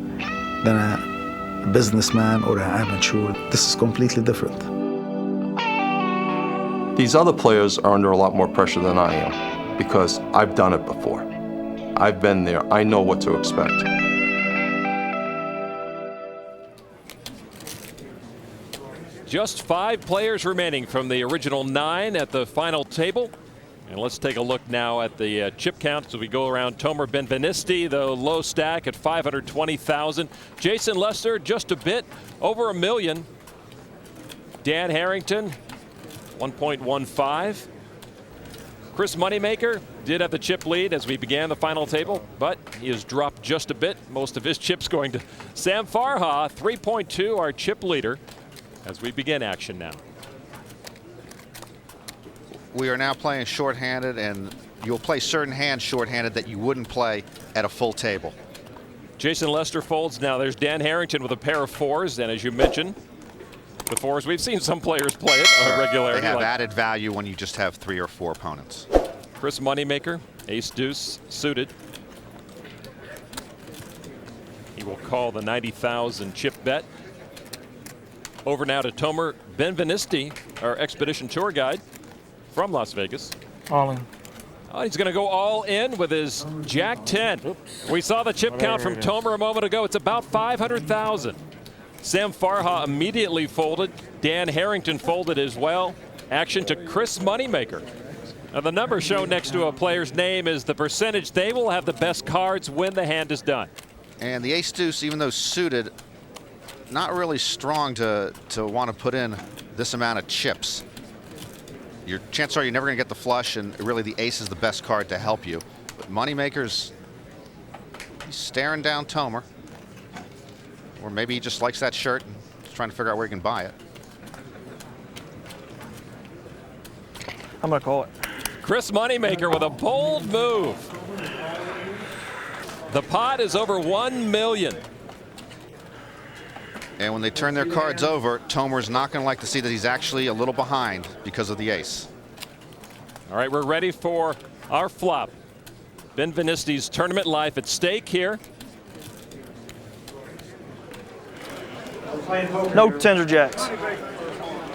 O: than a businessman or an amateur. This is completely different.
F: These other players are under a lot more pressure than I am, because I've done it before. I've been there. I know what to expect.
A: Just 5 players remaining from the original 9 at the final table. And let's take a look now at the chip count as we go around. Tomer Benvenisti, the low stack at 520,000. Jason Lester, just a bit over $1 million. Dan Harrington, 1.15. Chris Moneymaker did have the chip lead as we began the final table, but he has dropped just a bit. Most of his chips going to Sam Farha, 3.2, our chip leader, as we begin action now.
H: We are now playing shorthanded, and you'll play certain hands shorthanded that you wouldn't play at a full table.
A: Jason Lester folds now. There's Dan Harrington with a pair of 4s, and as you mentioned, the 4s, we've seen some players play it on regularity.
H: They have added value when you just have 3 or 4 opponents.
A: Chris Moneymaker, ace-deuce suited. He will call the 90,000 chip bet. Over now to Tomer Benvenisti, our Expedition Tour guide from Las Vegas.
I: All in.
A: Oh, he's going to go all in with his Jack-10. Oops. We saw the chip count from Tomer a moment ago. It's about 500,000. Sam Farha immediately folded. Dan Harrington folded as well. Action to Chris Moneymaker. Now the number shown next to a player's name is the percentage they will have the best cards when the hand is done.
H: And the ace-deuce, even though suited, not really strong to want to put in this amount of chips. Your chances are you're never going to get the flush, and really the ace is the best card to help you. But Moneymaker's, he's staring down Tomer. Or maybe he just likes that shirt and is trying to figure out where he can buy it.
E: I'm going to call it.
A: Chris Moneymaker with a bold move. The pot is over $1 million.
H: And when they turn their cards over, Tomer's not going to like to see that he's actually a little behind because of the ace.
A: All right, we're ready for our flop. Benvenisti's tournament life at stake here.
E: No 10s or jacks.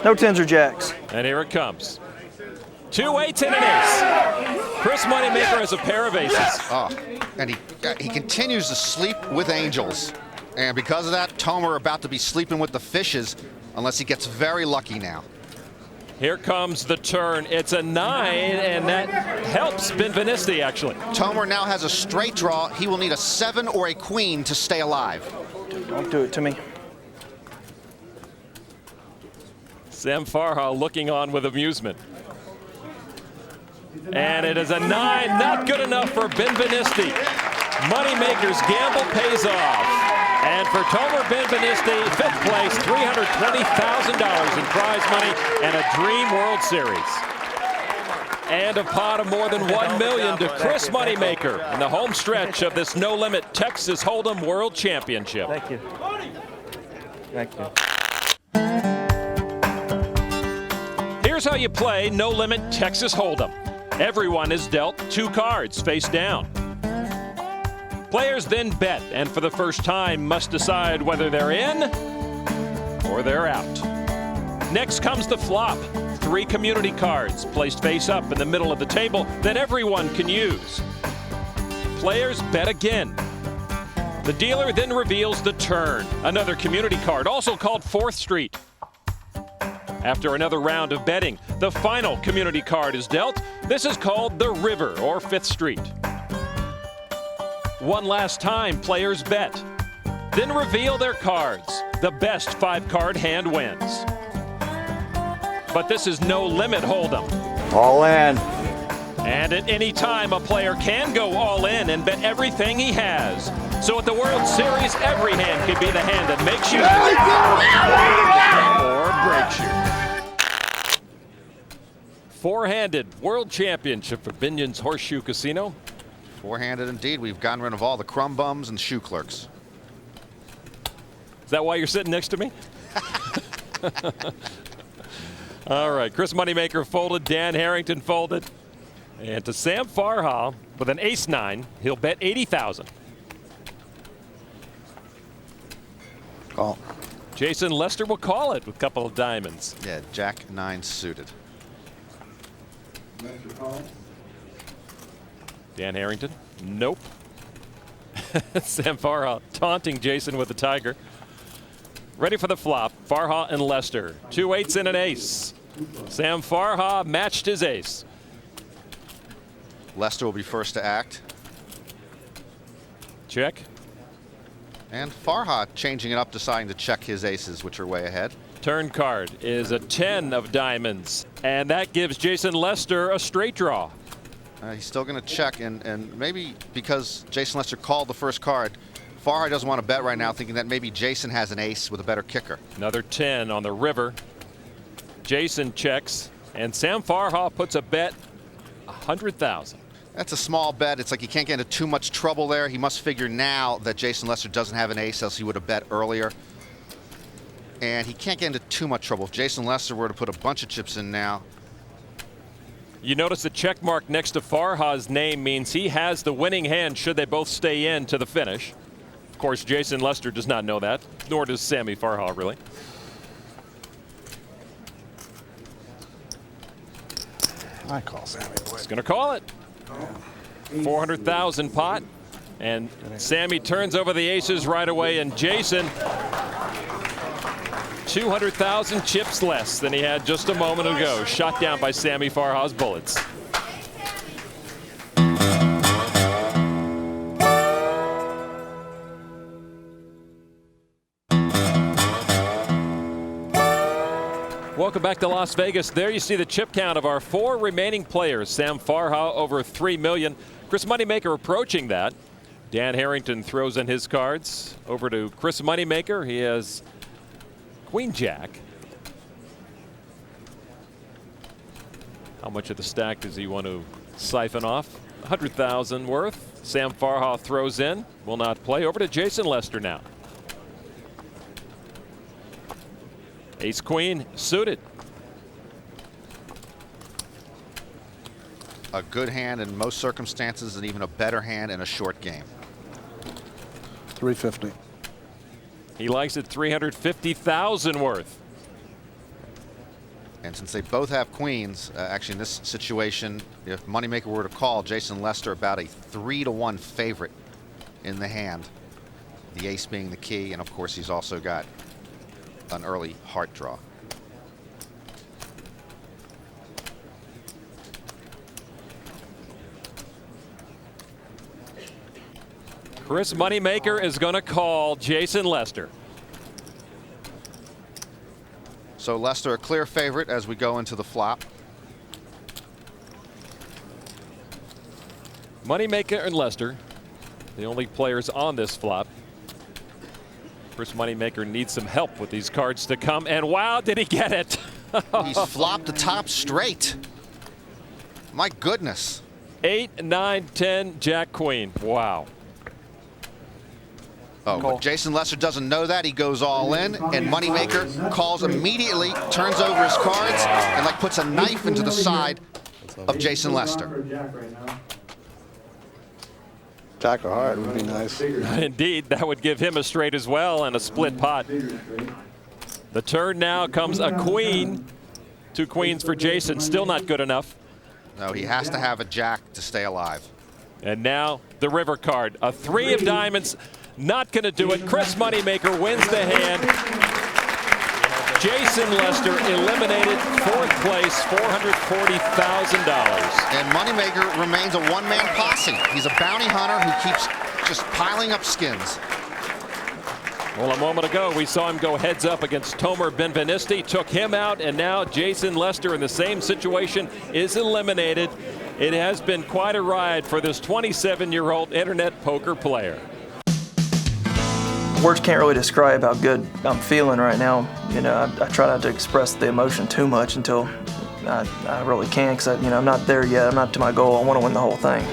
E: No 10s or jacks.
A: And here it comes. 2 8s and an ace. Chris Moneymaker has a pair of aces.
H: Oh, and he continues to sleep with angels. And because of that, Tomer about to be sleeping with the fishes unless he gets very lucky now.
A: Here comes the turn. It's a 9, and that helps Benvenisti, actually.
H: Tomer now has a straight draw. He will need a 7 or a queen to stay alive.
E: Don't do it to me.
A: Sam Farha looking on with amusement. And it is a 9, not good enough for Benvenisti. Moneymaker's gamble pays off. And for Tomer Benvenisti, 5th place, $320,000 in prize money and a Dream World Series. And a pot of more than $1 million to Chris Moneymaker in the home stretch of this No Limit Texas Hold'em World Championship.
N: Thank you. Thank you.
A: Here's how you play No Limit Texas Hold'em. Everyone is dealt 2 cards face down. Players then bet, and for the first time must decide whether they're in or they're out. Next comes the flop. 3 community cards placed face up in the middle of the table that everyone can use. Players bet again. The dealer then reveals the turn, another community card, also called 4th Street. After another round of betting, the final community card is dealt. This is called the River, or 5th Street. One last time, players bet. Then reveal their cards. The best 5-card hand wins. But this is No Limit Hold'em.
C: All in.
A: And at any time, a player can go all in and bet everything he has. So at the World Series, every hand can be the hand that makes you or breaks you. 4-handed World Championship for Binion's Horseshoe Casino.
H: 4-handed indeed. We've gotten rid of all the crumb bums and shoe clerks.
A: Is that why you're sitting next to me? All right, Chris Moneymaker folded, Dan Harrington folded. And to Sam Farha with an ace-9, he'll bet $80,000.
C: Call.
A: Jason Lester will call it with a couple of diamonds.
H: Yeah, Jack-9 suited.
A: Dan Harrington, nope. Sam Farha taunting Jason with the tiger. Ready for the flop, Farha and Lester. 2 8s and an ace. Sam Farha matched his ace.
H: Lester will be first to act.
A: Check.
H: And Farha changing it up, deciding to check his aces, which are way ahead.
A: Turn card is a 10 of diamonds, and that gives Jason Lester a straight draw.
H: He's still going to check, and maybe because Jason Lester called the first card, Farha doesn't want to bet right now, thinking that maybe Jason has an ace with a better kicker.
A: Another 10 on the river. Jason checks, and Sam Farha puts a bet, $100,000.
H: That's a small bet. It's like he can't get into too much trouble there. He must figure now that Jason Lester doesn't have an ace, else he would have bet earlier. And he can't get into too much trouble. If Jason Lester were to put a bunch of chips in now.
A: You notice the check mark next to Farha's name means he has the winning hand should they both stay in to the finish. Of course, Jason Lester does not know that, nor does Sammy Farha, really.
C: I call Sammy.
A: He's going to call it. 400,000 pot. And Sammy turns over the aces right away, and Jason 200,000 chips less than he had just a moment ago. Shot down by Sammy Farha's bullets. Welcome back to Las Vegas. There you see the chip count of our 4 remaining players. Sam Farha over 3 million. Chris Moneymaker approaching that. Dan Harrington throws in his cards. Over to Chris Moneymaker. He has Queen Jack. How much of the stack does he want to siphon off? 100,000 worth. Sam Farha throws in. Will not play. Over to Jason Lester now. Ace Queen suited.
H: A good hand in most circumstances, and even a better hand in a short game.
C: 350.
A: He likes it 350,000 worth.
H: And since they both have queens, actually in this situation, if Moneymaker were to call, Jason Lester about a 3-to-1 favorite in the hand. The ace being the key, and of course he's also got an early heart draw.
A: Chris Moneymaker is going to call Jason Lester.
H: So Lester a clear favorite as we go into the flop.
A: Moneymaker and Lester, the only players on this flop. Chris Moneymaker needs some help with these cards to come, and wow, did he get it.
H: He's flopped the top straight. My goodness.
A: 8, 9, 10, Jack, Queen. Wow.
H: Oh, but Jason Lester doesn't know that. He goes all in, and Moneymaker calls immediately, turns over his cards, and like puts a knife into the side of Jason Lester.
L: Jack or heart would be nice.
A: Indeed, that would give him a straight as well and a split pot. The turn now comes a queen. 2 queens for Jason, still not good enough.
H: No, he has to have a jack to stay alive.
A: And now the river card, a 3 of diamonds, not going to do it. Chris Moneymaker wins the hand. Jason Lester eliminated, 4th place, $440,000.
H: And Moneymaker remains a one-man posse. He's a bounty hunter who keeps just piling up skins.
A: Well, a moment ago, we saw him go heads up against Tomer Benvenisti, took him out, and now Jason Lester in the same situation is eliminated. It has been quite a ride for this 27-year-old internet poker player.
E: Words can't really describe how good I'm feeling right now. You know, I try not to express the emotion too much until I really can, because I'm not there yet. I'm not to my goal. I want to win the whole thing.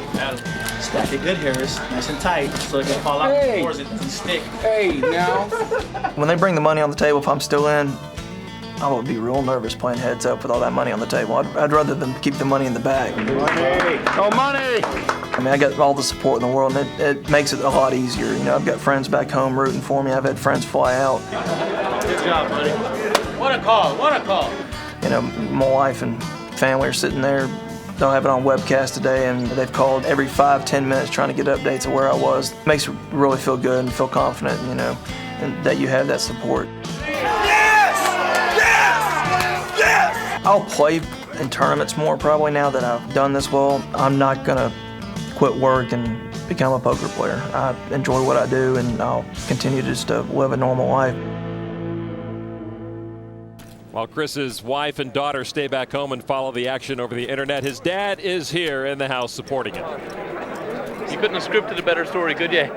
K: Stack it good, Harris. Nice and tight, so it can fall out before it doesn't stick.
L: Hey, now.
E: When they bring the money on the table, if I'm still in, I would be real nervous playing heads up with all that money on the table. I'd rather than keep the money in the bag.
L: Money! Oh, money!
E: I mean, I got all the support in the world, and it makes it a lot easier. You know, I've got friends back home rooting for me. I've had friends fly out.
K: Good job, buddy. What a call, what a call.
E: You know, my wife and family are sitting there. They'll have it on webcast today, and they've called every 5-10 minutes trying to get updates of where I was. It makes you really feel good and feel confident, you know, and that you have that support.
P: Yes! Yes! Yes!
E: I'll play in tournaments more probably now that I've done this well. I'm not gonna quit work and become a poker player. I enjoy what I do, and I'll continue just to live a normal life.
A: While Chris's wife and daughter stay back home and follow the action over the internet, his dad is here in the house supporting him.
Q: You couldn't have scripted a better story, could you?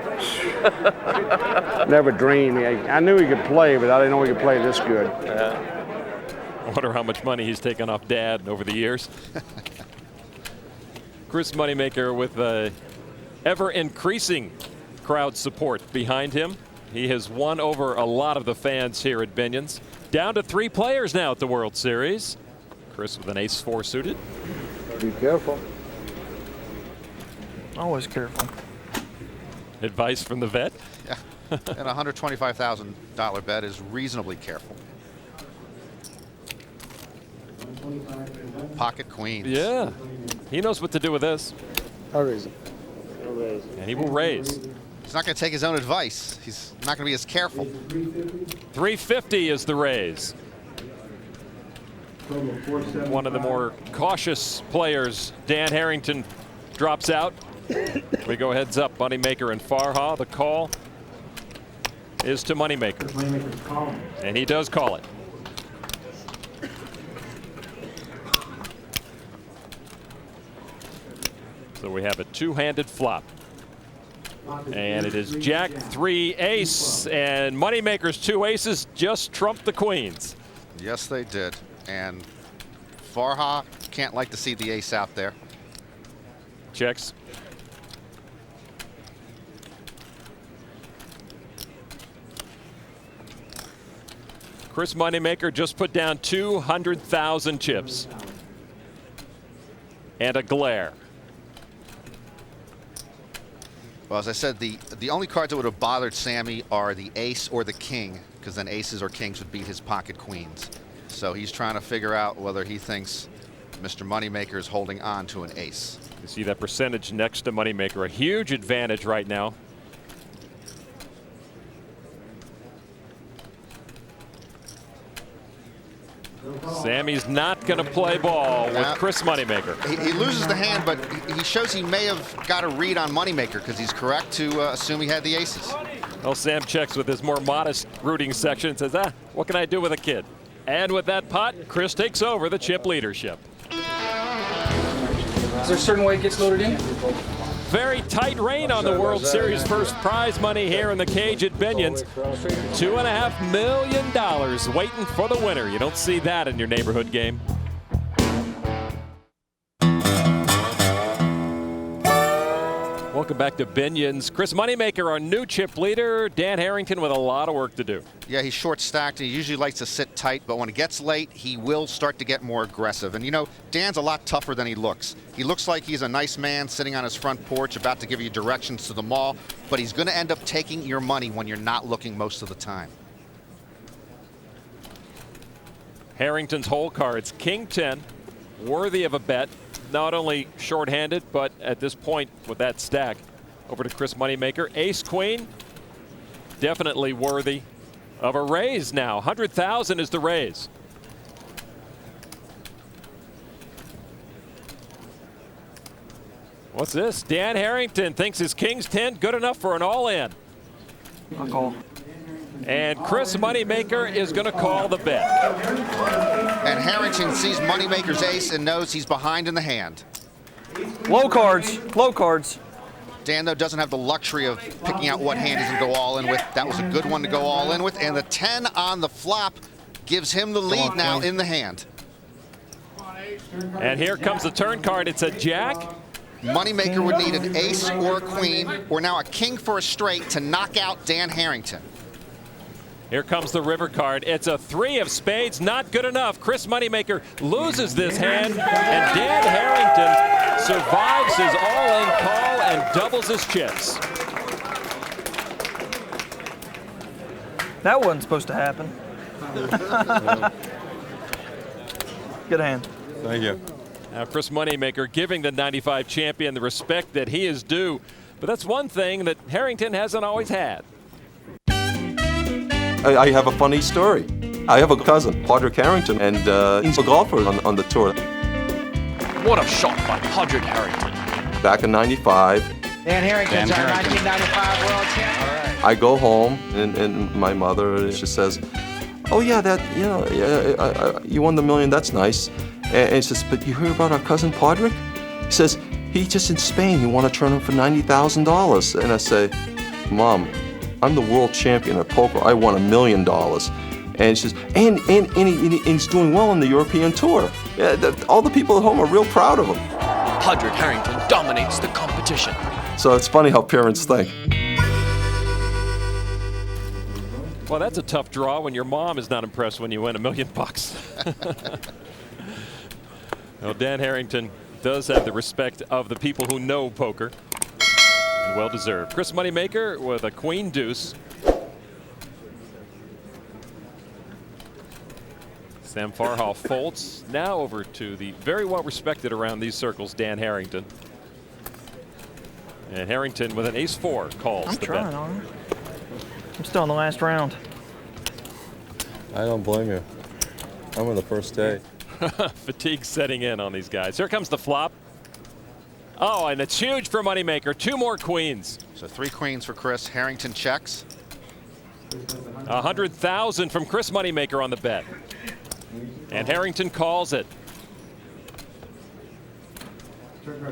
R: Never dreamed. I knew he could play, but I didn't know he could play this good.
A: I wonder how much money he's taken off Dad over the years. Chris Moneymaker with ever-increasing crowd support behind him. He has won over a lot of the fans here at Binion's. Down to 3 players now at the World Series. Chris with an ace-4 suited.
C: Be careful.
E: Always careful.
A: Advice from the vet?
H: Yeah, and a $125,000 bet is reasonably careful. Pocket queens.
A: Yeah, he knows what to do with this.
C: I'll raise it.
A: And he will raise.
H: He's not going to take his own advice. He's not going to be as careful.
A: 350 is the raise. One of the more cautious players, Dan Harrington, drops out. We go heads up, Moneymaker and Farha. The call is to Moneymaker. And he does call it. So we have a 2-handed flop. And it is Jack, 3, ace, and Moneymaker's 2 aces just trumped the queens.
H: Yes, they did. And Farha can't like to see the ace out there.
A: Checks. Chris Moneymaker just put down 200,000 chips. And a glare.
H: Well, as I said, the only cards that would have bothered Sammy are the ace or the king, because then aces or kings would beat his pocket queens. So he's trying to figure out whether he thinks Mr. Moneymaker is holding on to an ace.
A: You see that percentage next to Moneymaker, a huge advantage right now. Sammy's not going to play ball with Chris Moneymaker.
H: He loses the hand, but he shows he may have got a read on Moneymaker because he's correct to assume he had the aces.
A: Well, Sam checks with his more modest rooting section and says, what can I do with a kid? And with that pot, Chris takes over the chip leadership.
S: Is there a certain way it gets loaded in?
A: Very tight rein on the World Series first prize money here in the cage at Binion's. $2.5 million waiting for the winner. You don't see that in your neighborhood game. Welcome back to Binion's. Chris Moneymaker, our new chip leader. Dan Harrington with a lot of work to do.
H: Yeah, he's short stacked and he usually likes to sit tight, but when it gets late, he will start to get more aggressive. And you know, Dan's a lot tougher than he looks. He looks like he's a nice man sitting on his front porch about to give you directions to the mall, but he's going to end up taking your money when you're not looking most of the time.
A: Harrington's hole cards, King 10, worthy of a bet. Not only short-handed, but at this point with that stack, over to Chris Moneymaker. Ace Queen, definitely worthy of a raise now. 100,000 is the raise. What's this? Dan Harrington thinks his King's 10 good enough for an all-in.
E: I'll call.
A: And Chris Moneymaker is going to call the bet.
H: And Harrington sees Moneymaker's ace and knows he's behind in the hand.
E: Low cards, low cards.
H: Dan, though, doesn't have the luxury of picking out what hand he's going to go all in with. That was a good one to go all in with. And the 10 on the flop gives him the lead now in the hand.
A: And here comes the turn card. It's a jack.
H: Moneymaker would need an ace or a queen, or now a king for a straight to knock out Dan Harrington.
A: Here comes the river card. It's a 3 of spades, not good enough. Chris Moneymaker loses this hand, and Dan Harrington survives his all-in call and doubles his chips.
E: That wasn't supposed to happen. Good hand.
A: Thank you. Now Chris Moneymaker giving the 95 champion the respect that he is due, but that's one thing that Harrington hasn't always had.
F: I have a funny story. I have a cousin, Padraig Harrington, and he's a golfer on the tour.
Q: What a shot by Padraig Harrington.
F: Back in '95.
T: Dan Harrington's our 1995 world champion.
F: I go home, and my mother, she says, "Oh yeah, you won the $1 million. That's nice." And she says, "But you hear about our cousin Padraig?" He says, "He's just in Spain. He won a tournament for $90,000." And I say, "Mom, I'm the world champion at poker. I won $1 million." And she says, and he's doing well on the European tour. All the people at home are real proud of him.
Q: Padraig Harrington dominates the competition.
F: So it's funny how parents think.
A: Well, that's a tough draw when your mom is not impressed when you win $1 million. Well, Dan Harrington does have the respect of the people who know poker. And well deserved. Chris Moneymaker with a queen deuce. Sam Farha folds. Now over to the very well respected around these circles, Dan Harrington. And Harrington with an ace-4 calls
E: I'm
A: the
E: trying
A: bet.
E: on her. I'm still in the last round.
U: I don't blame you. I'm on the first day.
A: Fatigue setting in on these guys. Here comes the flop. Oh, and it's huge for Moneymaker. 2 more queens.
H: So 3 queens for Chris. Harrington checks.
A: 100,000 from Chris Moneymaker on the bet. And Harrington calls it.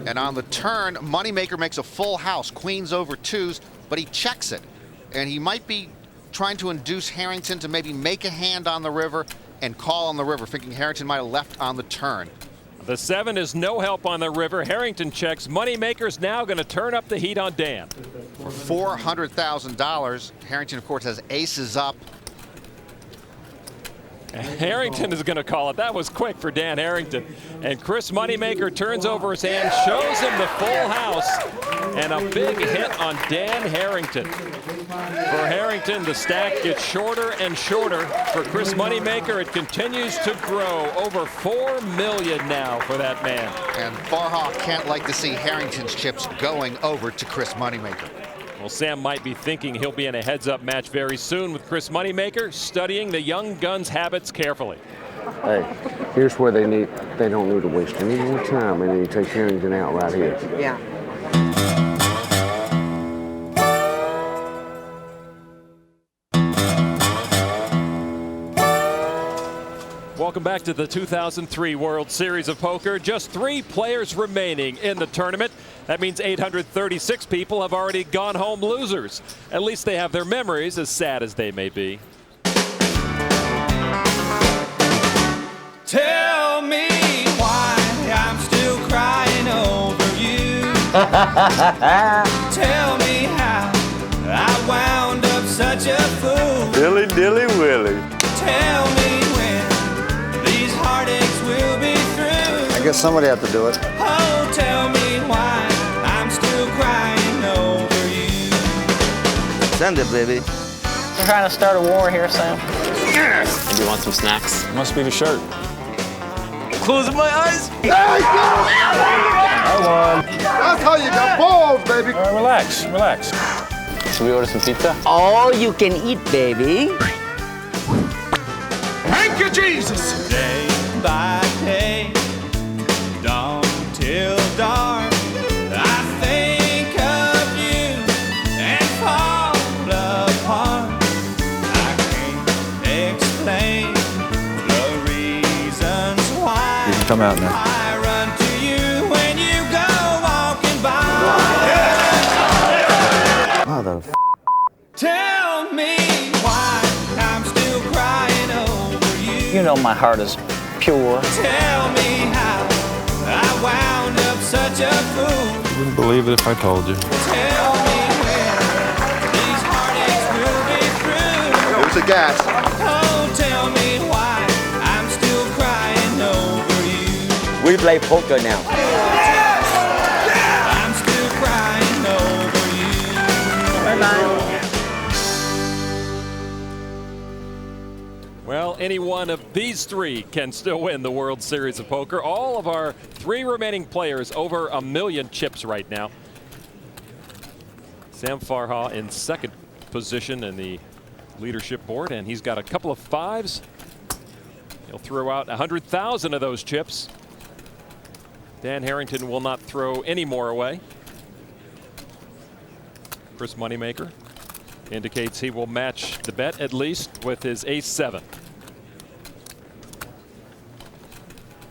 H: And on the turn, Moneymaker makes a full house, queens over 2s, but he checks it. And he might be trying to induce Harrington to maybe make a hand on the river and call on the river, thinking Harrington might have left on the turn.
A: The 7 is no help on the river. Harrington checks. Moneymaker's now going to turn up the heat on Dan.
H: For $400,000, Harrington, of course, has aces up.
A: Harrington is going to call it. That was quick for Dan Harrington. And Chris Moneymaker turns over his hand, shows him the full house, and a big hit on Dan Harrington. For Harrington, the stack gets shorter and shorter. For Chris Moneymaker, it continues to grow. Over $4 million now for that man.
H: And Farha can't like to see Harrington's chips going over to Chris Moneymaker.
A: Well, Sam might be thinking he'll be in a heads-up match very soon with Chris Moneymaker, studying the young gun's habits carefully.
R: Hey, here's where they don't need to waste any more time. They need to take Harrington out right here.
B: Yeah.
A: Welcome back to the 2003 World Series of Poker. Just 3 players remaining in the tournament. That means 836 people have already gone home losers. At least they have their memories, as sad as they may be.
P: Tell me why I'm still crying over you. Tell me how I wound up such a fool.
R: Dilly dilly willy.
P: Tell me when these heartaches will be through.
D: I guess somebody had to do it.
P: Oh, tell me why I'm still crying over you.
B: Send it, baby.
N: We're trying to start a war here, Sam.
B: Yes!
J: Maybe you want some snacks?
I: Must be the shirt.
B: Closing my eyes.
R: I won. That's how you got balls, baby.
I: Relax, relax.
J: Should we order some pizza?
B: All you can eat, baby.
P: Thank you, Jesus. Day by day, dawn till dark, I think of you and fall apart. I can't explain the reasons why.
C: You can come out now.
P: I run to you when you go walking by.
C: Mother.
P: Tell me why I'm still crying over you.
N: You know my heart is pure.
P: Tell me how I wound up such a fool.
U: You wouldn't believe it if I told you.
P: Tell me when these heartaches will be through.
D: Here's the gas.
P: Oh, tell me why I'm still crying over you.
B: We play poker now.
P: I'm still crying over you.
B: Bye-bye.
A: Well, any one of these 3 can still win the World Series of Poker. All of our 3 remaining players over 1 million chips right now. Sam Farha in 2nd position in the leadership board, and he's got a couple of 5s. He'll throw out 100,000 of those chips. Dan Harrington will not throw any more away. Chris Moneymaker indicates he will match the bet at least with his ace-7.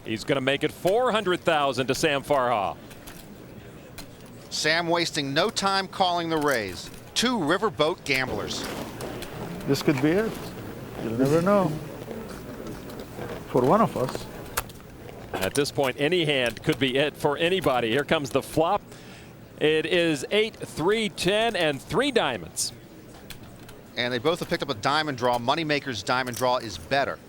A: He's going to make it 400,000 to Sam Farha.
H: Sam wasting no time calling the raise. 2 riverboat gamblers.
C: This could be it. You'll never know. For one of us.
A: At this point, any hand could be it for anybody. Here comes the flop. It is 8, 3, 10, and 3 diamonds.
H: And they both have picked up a diamond draw. Moneymaker's diamond draw is better.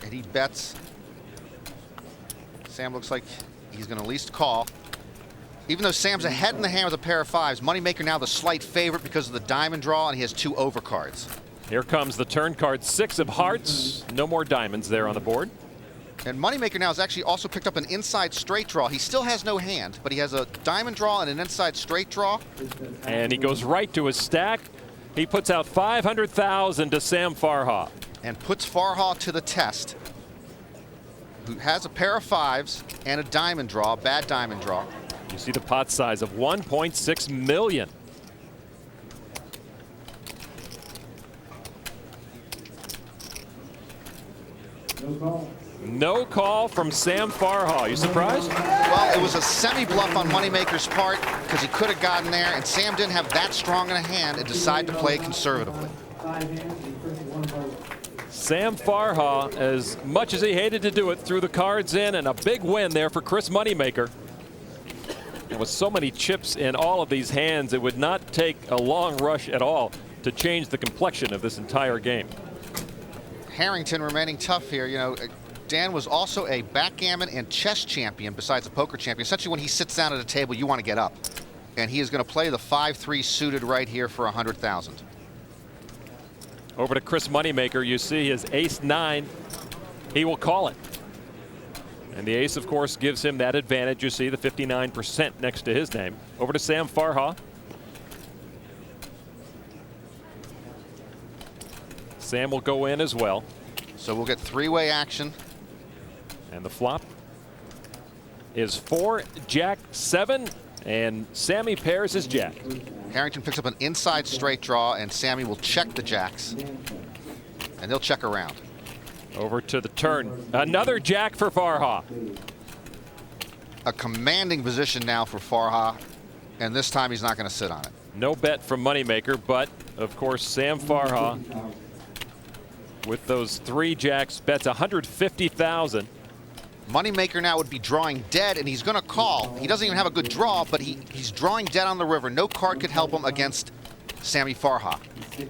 H: And he bets. Sam looks like he's going to at least call. Even though Sam's ahead in the hand with a pair of 5s, Moneymaker now the slight favorite because of the diamond draw, and he has 2 overcards.
A: Here comes the turn card, 6 of hearts. No more diamonds there on the board.
H: And Moneymaker now has actually also picked up an inside straight draw. He still has no hand, but he has a diamond draw and an inside straight draw.
A: And he goes right to his stack. He puts out 500,000 to Sam Farha.
H: And puts Farha to the test, who has a pair of 5s and a diamond draw, a bad diamond draw.
A: You see the pot size of 1.6 million. No call from Sam Farha. You surprised?
H: Well, it was a semi-bluff on Moneymaker's part because he could have gotten there, and Sam didn't have that strong in a hand and decided to play conservatively.
A: Sam Farha, as much as he hated to do it, threw the cards in, and a big win there for Chris Moneymaker. And with so many chips in all of these hands, it would not take a long rush at all to change the complexion of this entire game.
H: Harrington remaining tough here. You know, Dan was also a backgammon and chess champion besides a poker champion. Essentially, when he sits down at a table, you want to get up. And he is going to play the 5-3 suited right here for 100,000.
A: Over to Chris Moneymaker. You see his ace-9. He will call it. And the ace, of course, gives him that advantage. You see the 59% next to his name. Over to Sam Farha. Sam will go in as well.
H: So we'll get three-way action.
A: And the flop is 4, Jack, 7, and Sammy pairs his Jack.
H: Harrington picks up an inside straight draw, and Sammy will check the Jacks. And they'll check around.
A: Over to the turn. Another Jack for Farha.
H: A commanding position now for Farha, and this time he's not going to sit on it.
A: No bet from Moneymaker, but of course Sam Farha with those 3 Jacks bets 150,000.
H: Moneymaker now would be drawing dead, and he's going to call. He doesn't even have a good draw, but he's drawing dead on the river. No card could help him against Sammy Farha.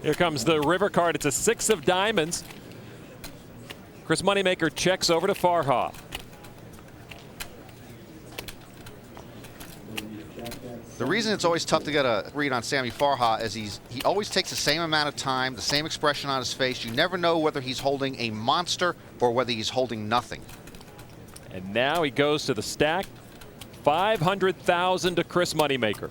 A: Here comes the river card. It's a 6 of diamonds. Chris Moneymaker checks over to Farha.
H: The reason it's always tough to get a read on Sammy Farha is he always takes the same amount of time, the same expression on his face. You never know whether he's holding a monster or whether he's holding nothing.
A: And now he goes to the stack. 500,000 to Chris Moneymaker.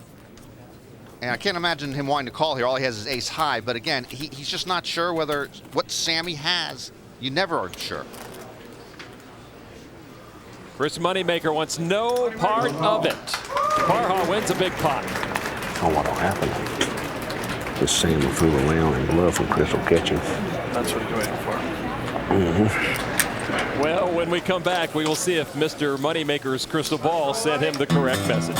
H: And I can't imagine him wanting to call here. All he has is ace high. But again, he's just not sure what Sammy has. You never are sure.
A: Chris Moneymaker wants no part of it. Farha wins a big pot.
R: Oh, what'll happen? Just Sam will fool around and bluff and Chris will catch him.
C: That's what you're waiting for.
R: Mm-hmm.
A: Well, when we come back, we will see if Mr. Moneymaker's crystal ball sent him the correct message.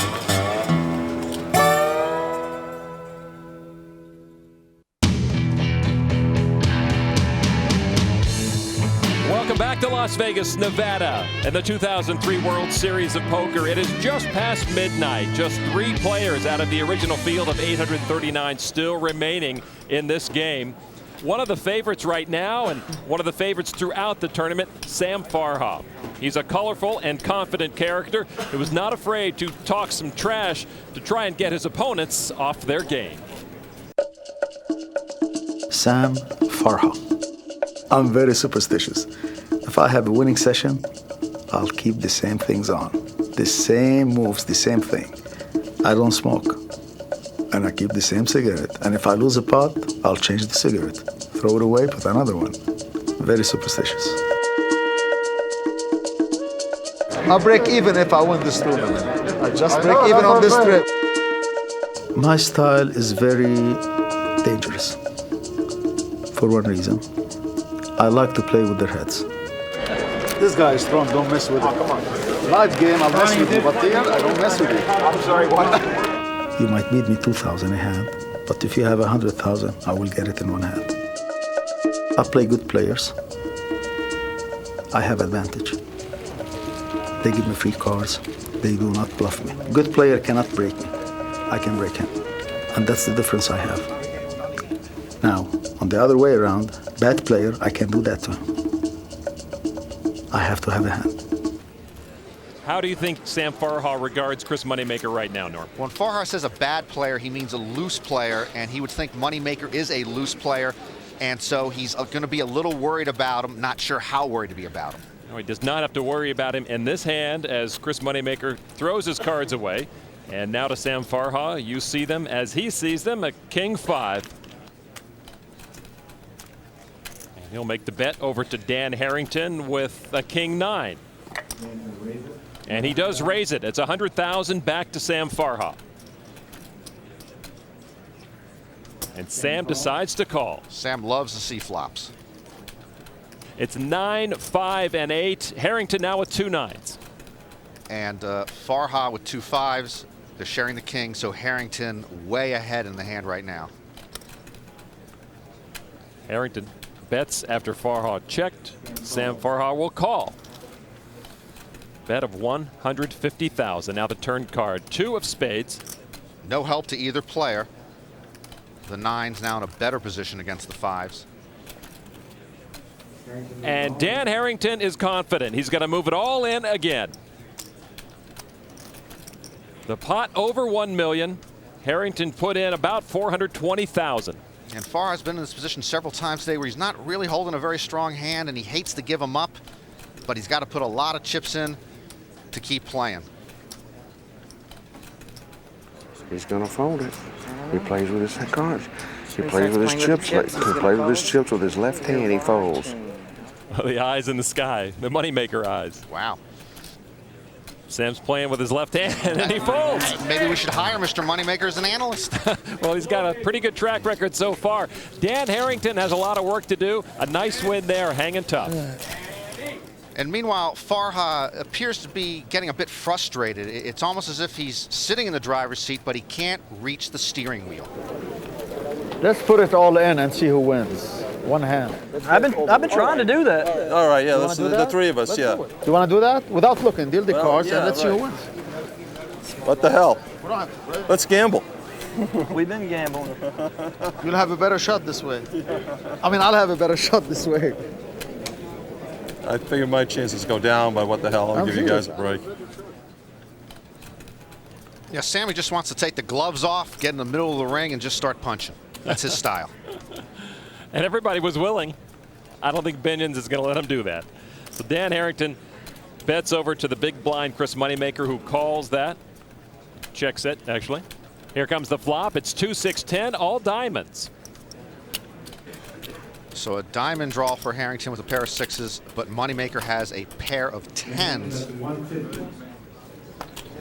A: Welcome back to Las Vegas, Nevada, and the 2003 World Series of Poker. It is just past midnight. Just 3 players out of the original field of 839 still remaining in this game. One of the favorites right now, and one of the favorites throughout the tournament, Sam Farha. He's a colorful and confident character who was not afraid to talk some trash to try and get his opponents off their game.
O: Sam Farha. I'm very superstitious. If I have a winning session, I'll keep the same things on. The same moves, the same thing. I don't smoke. And I keep the same cigarette. And if I lose a pot, I'll change the cigarette. Throw it away, put another one. Very superstitious. I'll break even if I win this tournament. I just break even on this trip. My style is very dangerous. For one reason. I like to play with their heads. This guy is strong, don't mess with it. Live game, I'll mess with you, but here, I don't mess with you. I'm sorry, what? You might beat me 2,000 a hand, but if you have 100,000, I will get it in one hand. I play good players. I have advantage. They give me free cards. They do not bluff me. Good player cannot break me. I can break him. And that's the difference I have. Now, on the other way around, bad player, I can do that to him. I have to have a hand.
A: How do you think Sam Farha regards Chris Moneymaker right now, Norm?
H: When Farha says a bad player, he means a loose player, and he would think Moneymaker is a loose player, and so he's going to be a little worried about him, not sure how worried to be about him.
A: No, he does not have to worry about him in this hand as Chris Moneymaker throws his cards away. And now to Sam Farha, you see them as he sees them, a king 5. And he'll make the bet over to Dan Harrington with a king 9. And he does raise it. It's 100,000 back to Sam Farha. And Sam decides to call.
H: Sam loves the C flops.
A: It's 9, 5, and 8. Harrington now with 2 9s.
H: And Farha with 2 5s. They're sharing the king, so Harrington way ahead in the hand right now.
A: Harrington bets after Farha checked. Sam Farha will call. Bet of 150,000. Now the turn card, 2 of spades.
H: No help to either player. The 9's now in a better position against the 5s.
A: And Dan Harrington is confident. He's going to move it all in again. The pot over 1 million. Harrington put in about 420,000.
H: And Farha's been in this position several times today where he's not really holding a very strong hand, and he hates to give them up, but he's got to put a lot of chips in to keep playing.
R: He's going to fold it. He plays with his cards. He plays with his chips. He plays with his chips with his left hand. He folds.
A: The eyes in the sky, the moneymaker eyes.
H: Wow.
A: Sam's playing with his left hand, and he folds.
H: Maybe we should hire Mr. Moneymaker as an analyst.
A: Well, he's got a pretty good track record so far. Dan Harrington has a lot of work to do. A nice win there, hanging tough.
H: And meanwhile, Farha appears to be getting a bit frustrated. It's almost as if he's sitting in the driver's seat, but he can't reach the steering wheel.
C: Let's put it all in and see who wins. One hand.
E: I've been trying to do that.
U: All right, yeah, let's do the three of us, yeah.
C: Do you want to do that? Without looking, deal the cards and let's see who wins.
U: What the hell? Let's gamble.
E: We've been gambling.
C: You'll have a better shot this way. I mean, I'll have a better shot this way.
U: I figure my chances go down, but what the hell, I'll give you guys a break.
H: Yeah, Sammy just wants to take the gloves off, get in the middle of the ring, and just start punching. That's his style.
A: And everybody was willing. I don't think Binions is going to let him do that. So Dan Harrington bets over to the big blind Chris Moneymaker, who calls that. Checks it, actually. Here comes the flop. It's 2-6-10, all diamonds.
H: So a diamond draw for Harrington with a pair of sixes, but Moneymaker has a pair of tens.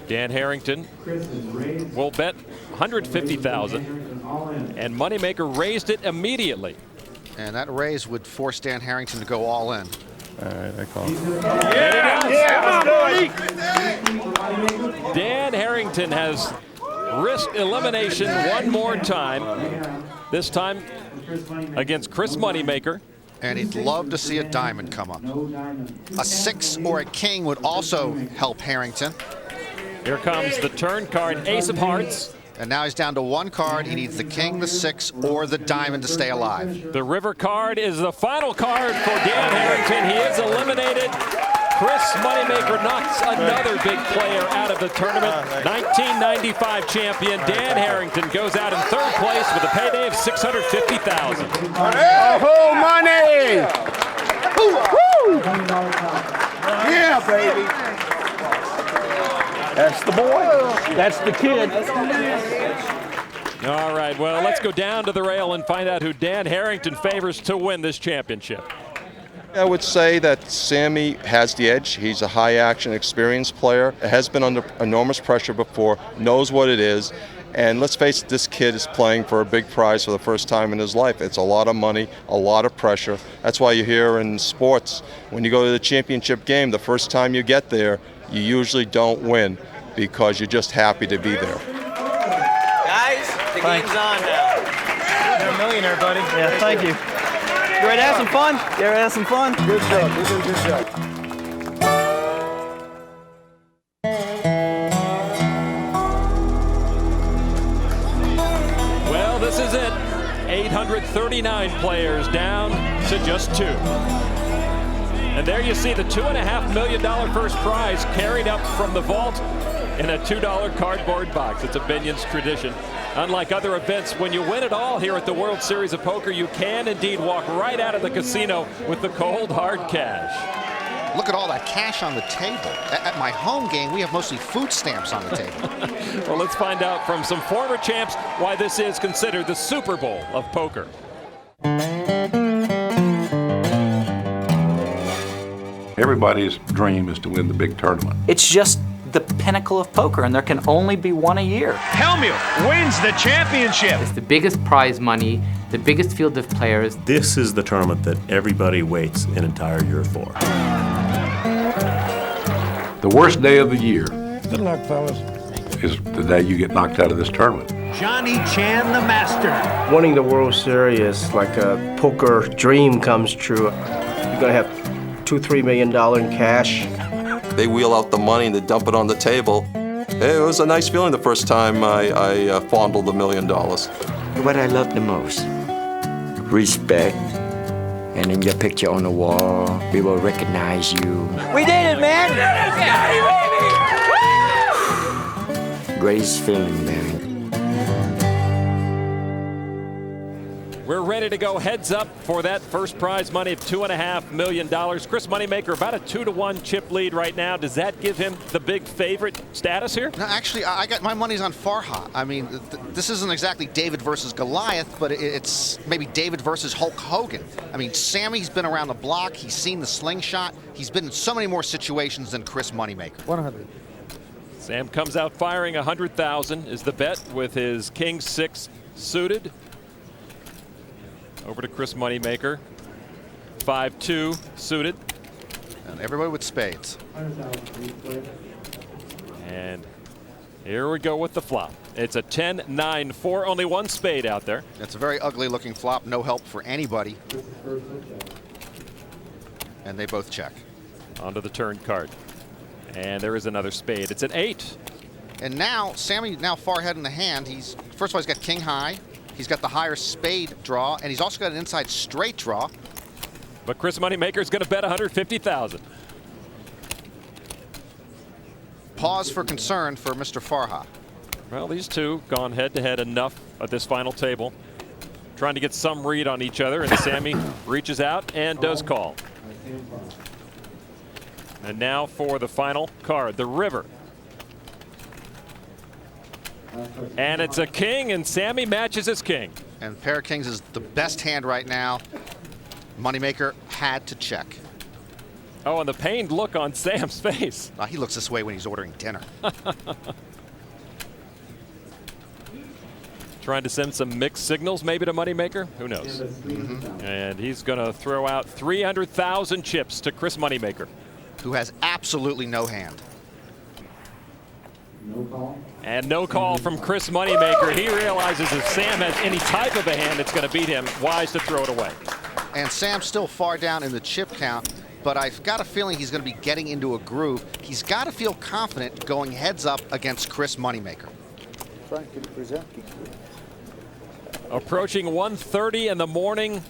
A: Dan Harrington will bet $150,000, and Moneymaker raised it immediately.
H: And that raise would force Dan Harrington to go all in.
U: All right, I call it.
A: Dan Harrington has risked elimination one more time, this time against Chris Moneymaker.
H: And he'd love to see a diamond come up. A six or a king would also help Harrington.
A: Here comes the turn card, ace of hearts.
H: And now he's down to one card. He needs the king, the six, or the diamond to stay alive.
A: The river card is the final card for Dan Harrington. He is eliminated. Chris Moneymaker knocks another big player out of the tournament. 1995 champion Dan Harrington goes out in third place with a payday of $650,000.
R: Oh, money! Woo! Yeah, baby.
K: That's the boy. That's the kid.
A: All right, well, let's go down to the rail and find out who Dan Harrington favors to win this championship.
F: I would say that Sammy has the edge. He's a high-action, experienced player, has been under enormous pressure before, knows what it is, and let's face it, this kid is playing for a big prize for the first time in his life. It's a lot of money, a lot of pressure. That's why you hear in sports, when you go to the championship game, the first time you get there, you usually don't win because you're just happy to be there.
K: Guys, the game's on now. You're a millionaire, buddy.
E: Yeah, thank you. You ready to have some fun? You ready to have some fun?
C: Good job. You did a good job.
A: Well, this is it. 839 players down to just two. And there you see the $2.5 million first prize carried up from the vault in a $2 cardboard box. It's a Binions tradition. Unlike other events, when you win it all here at the World Series of Poker, you can indeed walk right out of the casino with the cold, hard cash.
H: Look at all that cash on the table. At my home game, we have mostly food stamps on the table.
A: Well, let's find out from some former champs why this is considered the Super Bowl of poker.
M: Everybody's dream is to win the big tournament.
N: It's just the pinnacle of poker, and there can only be one a year.
V: Helmuth wins the championship.
W: It's the biggest prize money, the biggest field of players.
X: This is the tournament that everybody waits an entire year for.
M: The worst day of the year
V: Good luck, fellas.
M: is the day you get knocked out of this tournament.
V: Johnny Chan, the master.
Y: Winning the World Series is like a poker dream comes true. You're gonna have $2-3 million in cash.
F: They wheel out the money and they dump it on the table. It was a nice feeling the first time I fondled $1 million.
B: What I love the most, respect. And in your picture on the wall, we will recognize you.
E: We did it, man!
B: Greatest feeling, man.
A: We're ready to go heads up for that first prize money of $2.5 million. Chris Moneymaker about a 2-to-1 chip lead right now. Does that give him the big favorite status here?
H: No, actually, I got my money's on Farha. I mean, this isn't exactly David versus Goliath, but it's maybe David versus Hulk Hogan. I mean, Sammy's been around the block. He's seen the slingshot. He's been in so many more situations than Chris Moneymaker.
C: 100.
A: Sam comes out firing 100,000 is the bet with his King 6 suited. Over to Chris Moneymaker. 5-2 suited.
H: And everybody with spades.
A: And here we go with the flop. It's a 10-9-4. Only one spade out there.
H: It's a very ugly looking flop. No help for anybody. And they both check.
A: Onto the turn card. And there is another spade. It's an 8.
H: And now Sammy far ahead in the hand. First of all, he's got king high. He's got the higher spade draw, and he's also got an inside straight draw.
A: But Chris Moneymaker is going to bet 150,000.
H: Pause for concern for Mr. Farha.
A: Well, these two gone head-to-head enough at this final table. Trying to get some read on each other, and Sammy reaches out and does call. And now for the final card, the river. And it's a king, and Sammy matches his king.
H: And pair of kings is the best hand right now. Moneymaker had to check.
A: Oh, and the pained look on Sam's face.
H: He looks this way when he's ordering dinner.
A: Trying to send some mixed signals maybe to Moneymaker? Who knows? And he's going to throw out 300,000 chips to Chris Moneymaker,
H: who has absolutely no hand.
A: And no call from Chris Moneymaker. He realizes if Sam has any type of a hand that's going to beat him, wise to throw it away.
H: And Sam's still far down in the chip count, but I've got a feeling he's going to be getting into a groove. He's got to feel confident going heads up against Chris Moneymaker.
A: Approaching 1:30 in the morning.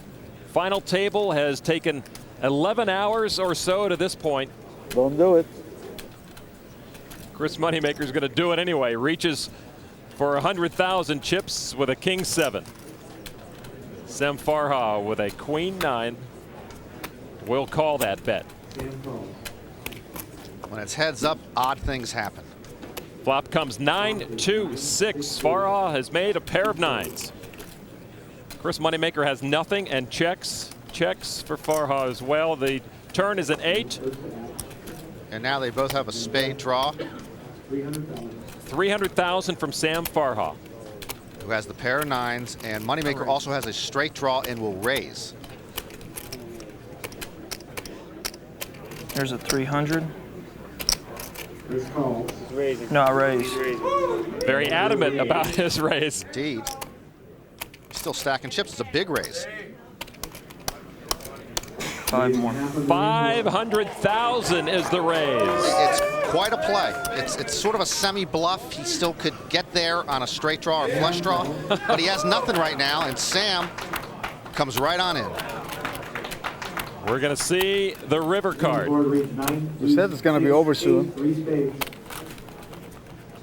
A: Final table has taken 11 hours or so to this point.
C: Don't do it.
A: Chris Moneymaker's going to do it anyway. Reaches for 100,000 chips with a king 7. Sam Farha with a queen 9. We'll call that bet.
H: When it's heads up, odd things happen.
A: Flop comes 9-2-6. Farha has made a pair of 9s. Chris Moneymaker has nothing and checks. Checks for Farha as well. The turn is an 8.
H: And now they both have a spade draw.
A: 300,000 from Sam Farha,
H: who has the pair of 9s, and Moneymaker also has a straight draw and will raise.
E: There's a 300.
N: Raising.
E: No, I raise.
A: Very adamant about his raise.
H: Indeed. Still stacking chips. It's a big raise.
E: 5 more.
A: 500,000 is the raise.
H: It's quite a play. It's sort of a semi-bluff. He still could get there on a straight draw or flush draw, but he has nothing right now, and Sam comes right on in.
A: We're going to see the river card.
C: You said it's going to be over soon.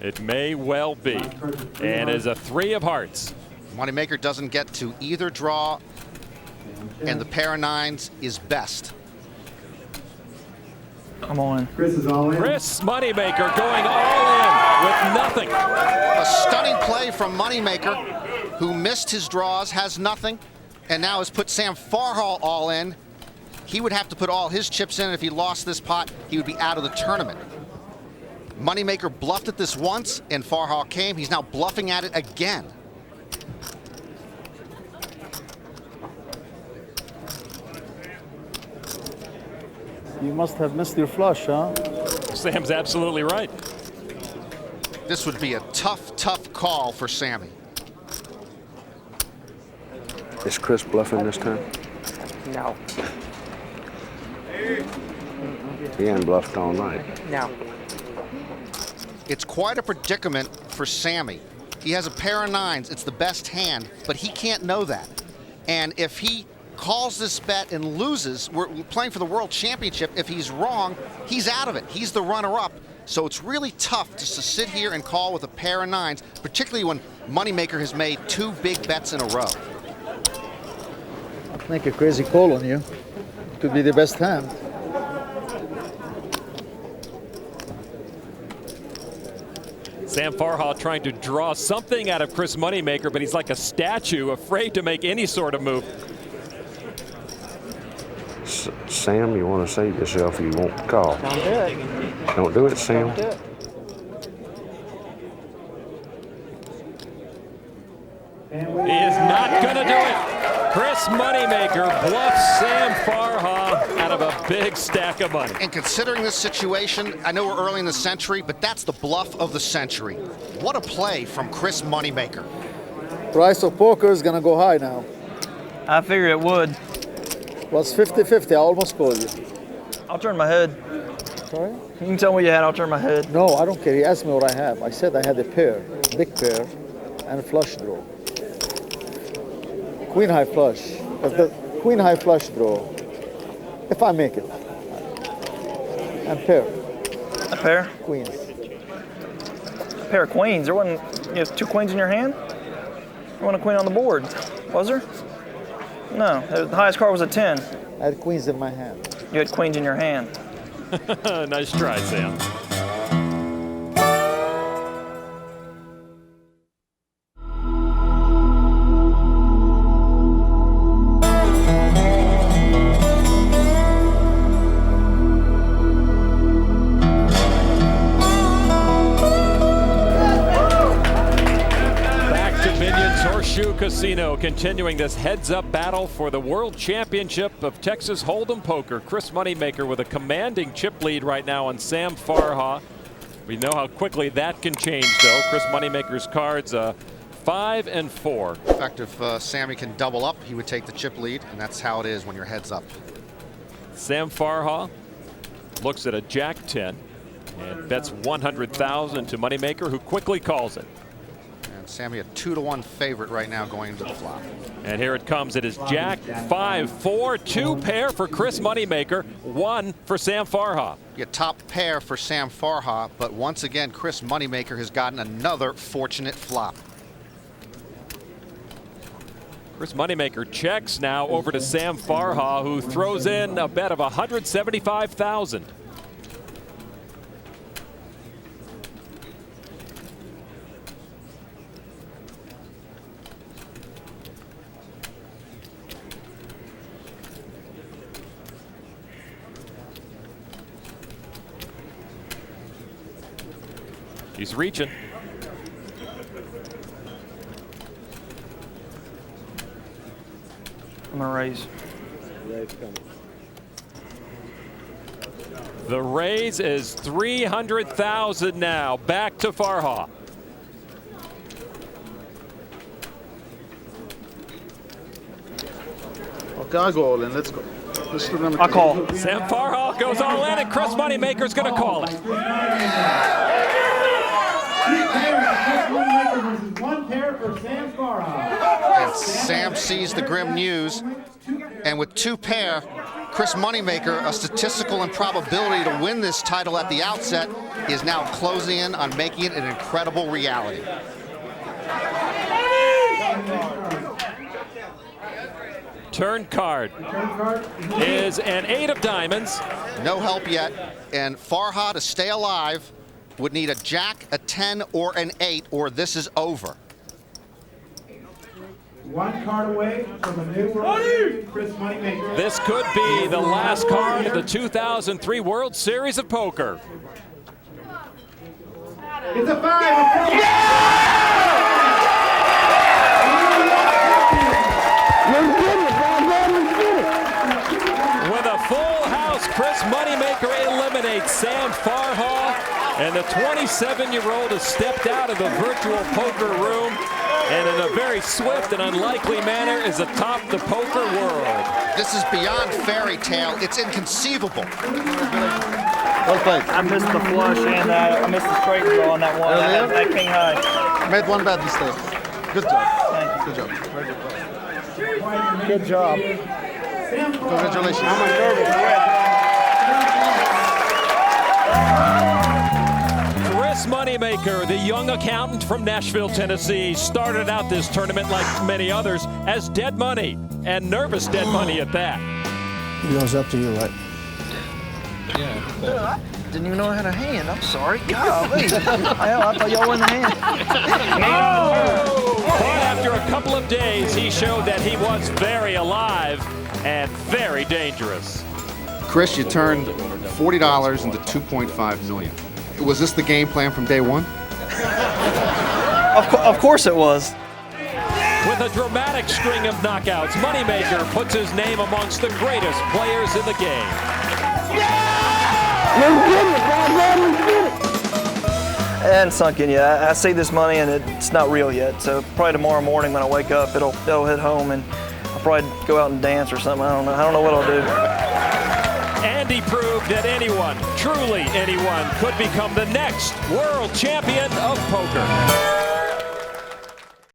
A: It may well be. And is a 3 of hearts.
H: Moneymaker doesn't get to either draw, and the pair of 9s is best.
E: I'm all in.
A: Chris Moneymaker going all in with nothing.
H: A stunning play from Moneymaker, who missed his draws, has nothing, and now has put Sam Farha all in. He would have to put all his chips in. If he lost this pot, he would be out of the tournament. Moneymaker bluffed at this once, and Farha came. He's now bluffing at it again.
C: You must have missed your flush, huh?
A: Sam's absolutely right.
H: This would be a tough, tough call for Sammy.
R: Is Chris bluffing this time?
N: No.
R: He ain't bluffed all night.
N: No.
H: It's quite a predicament for Sammy. He has a pair of 9s. It's the best hand, but he can't know that. And if he calls this bet and loses, we're playing for the World Championship. If he's wrong, he's out of it. He's the runner-up. So it's really tough just to sit here and call with a pair of 9s, particularly when Moneymaker has made 2 big bets in a row.
C: Make a crazy call on you. Could be the best hand.
A: Sam Farha trying to draw something out of Chris Moneymaker, but he's like a statue, afraid to make any sort of move.
R: Sam, you want to save yourself, you won't call.
C: Don't do it.
R: Don't do it, Sam.
C: Don't do it.
A: He is not going to do it. Chris Moneymaker bluffs Sam Farha out of a big stack of money.
H: And considering this situation, I know we're early in the century, but that's the bluff of the century. What a play from Chris Moneymaker.
C: Price of poker is going to go high now.
E: I figured it would.
C: Well, it's 50-50. I almost called you.
E: I'll turn my head.
C: Sorry?
E: You can tell me what you had, I'll turn my head.
C: No, I don't care. He asked me what I have. I said I had a pair, big pair, and a flush draw. Queen high flush. But the queen high flush draw, if I make it. And pair.
E: A pair?
C: Queens.
E: A pair of queens. There wasn't, you have 2 queens in your hand? There wasn't a queen on the board, was there? No, the highest card was a 10.
C: I had queens in my hand.
E: You had queens in your hand.
A: Nice try, Sam. Casino continuing this heads-up battle for the World Championship of Texas Hold'em Poker. Chris Moneymaker with a commanding chip lead right now on Sam Farha. We know how quickly that can change, though. Chris Moneymaker's cards 5 and 4.
H: In fact, if Sammy can double up, he would take the chip lead, and that's how it is when you're heads up.
A: Sam Farha looks at a Jack-10 and bets 100,000 to Moneymaker, who quickly calls it.
H: Sammy a 2-to-1 favorite right now going into the flop.
A: And here it comes. It is Jack 5-4, 2 pair for Chris Moneymaker, 1 for Sam Farha.
H: Your top pair for Sam Farha, but once again Chris Moneymaker has gotten another fortunate flop.
A: Chris Moneymaker checks now over to Sam Farha, who throws in a bet of 175,000. He's reaching.
E: I'm gonna raise.
A: The raise is 300,000 now. Back to Farha.
C: Okay, I'll go all in. Let's go.
E: I'll call.
A: Sam Farha goes all in, and Chris Moneymaker's going to call it.
V: One pair for Sam Farha.
H: And Sam sees the grim news, and with 2 pair, Chris Moneymaker, a statistical improbability to win this title at the outset, is now closing in on making it an incredible reality.
A: Turn card is an 8 of diamonds.
H: No help yet, and Farha to stay alive would need a jack, a 10, or an 8, or this is over.
V: 1 card away from a new world record, Chris Moneymaker.
A: This could be the last card of the 2003 World Series of Poker.
V: It's a 5.
A: With a full house, Chris Moneymaker eliminates Sam Farha, and the 27-year-old has stepped out of the virtual poker room and in a very swift and unlikely manner is atop the poker world.
H: This is beyond fairy tale. It's inconceivable.
C: Well played.
E: I missed the flush and I missed the straight draw on that one.
C: Earlier?
E: That king high.
C: Made one bad mistake. Good job. Good job.
E: Good job.
C: Congratulations.
E: I'm nervous.
A: Chris Chris Moneymaker, the young accountant from Nashville, Tennessee, started out this tournament like many others as dead money, and nervous dead money at that.
O: It goes up to you, right?
E: I didn't even know I had a hand. I'm sorry. Golly. Hell, I thought y'all were in the hand.
A: But after a couple of days, he showed that he was very alive and very dangerous.
H: Chris, you turned $40 into $2.5 million. Was this the game plan from day one?
E: Of course it was.
A: With a dramatic string of knockouts, Moneymaker puts his name amongst the greatest players in the game.
E: It hadn't sunk in yet. I see this money and it's not real yet. So probably tomorrow morning when I wake up, it'll hit home and I'll probably go out and dance or something. I don't know what I'll do.
A: And he proved that anyone, truly anyone, could become the next world champion of poker.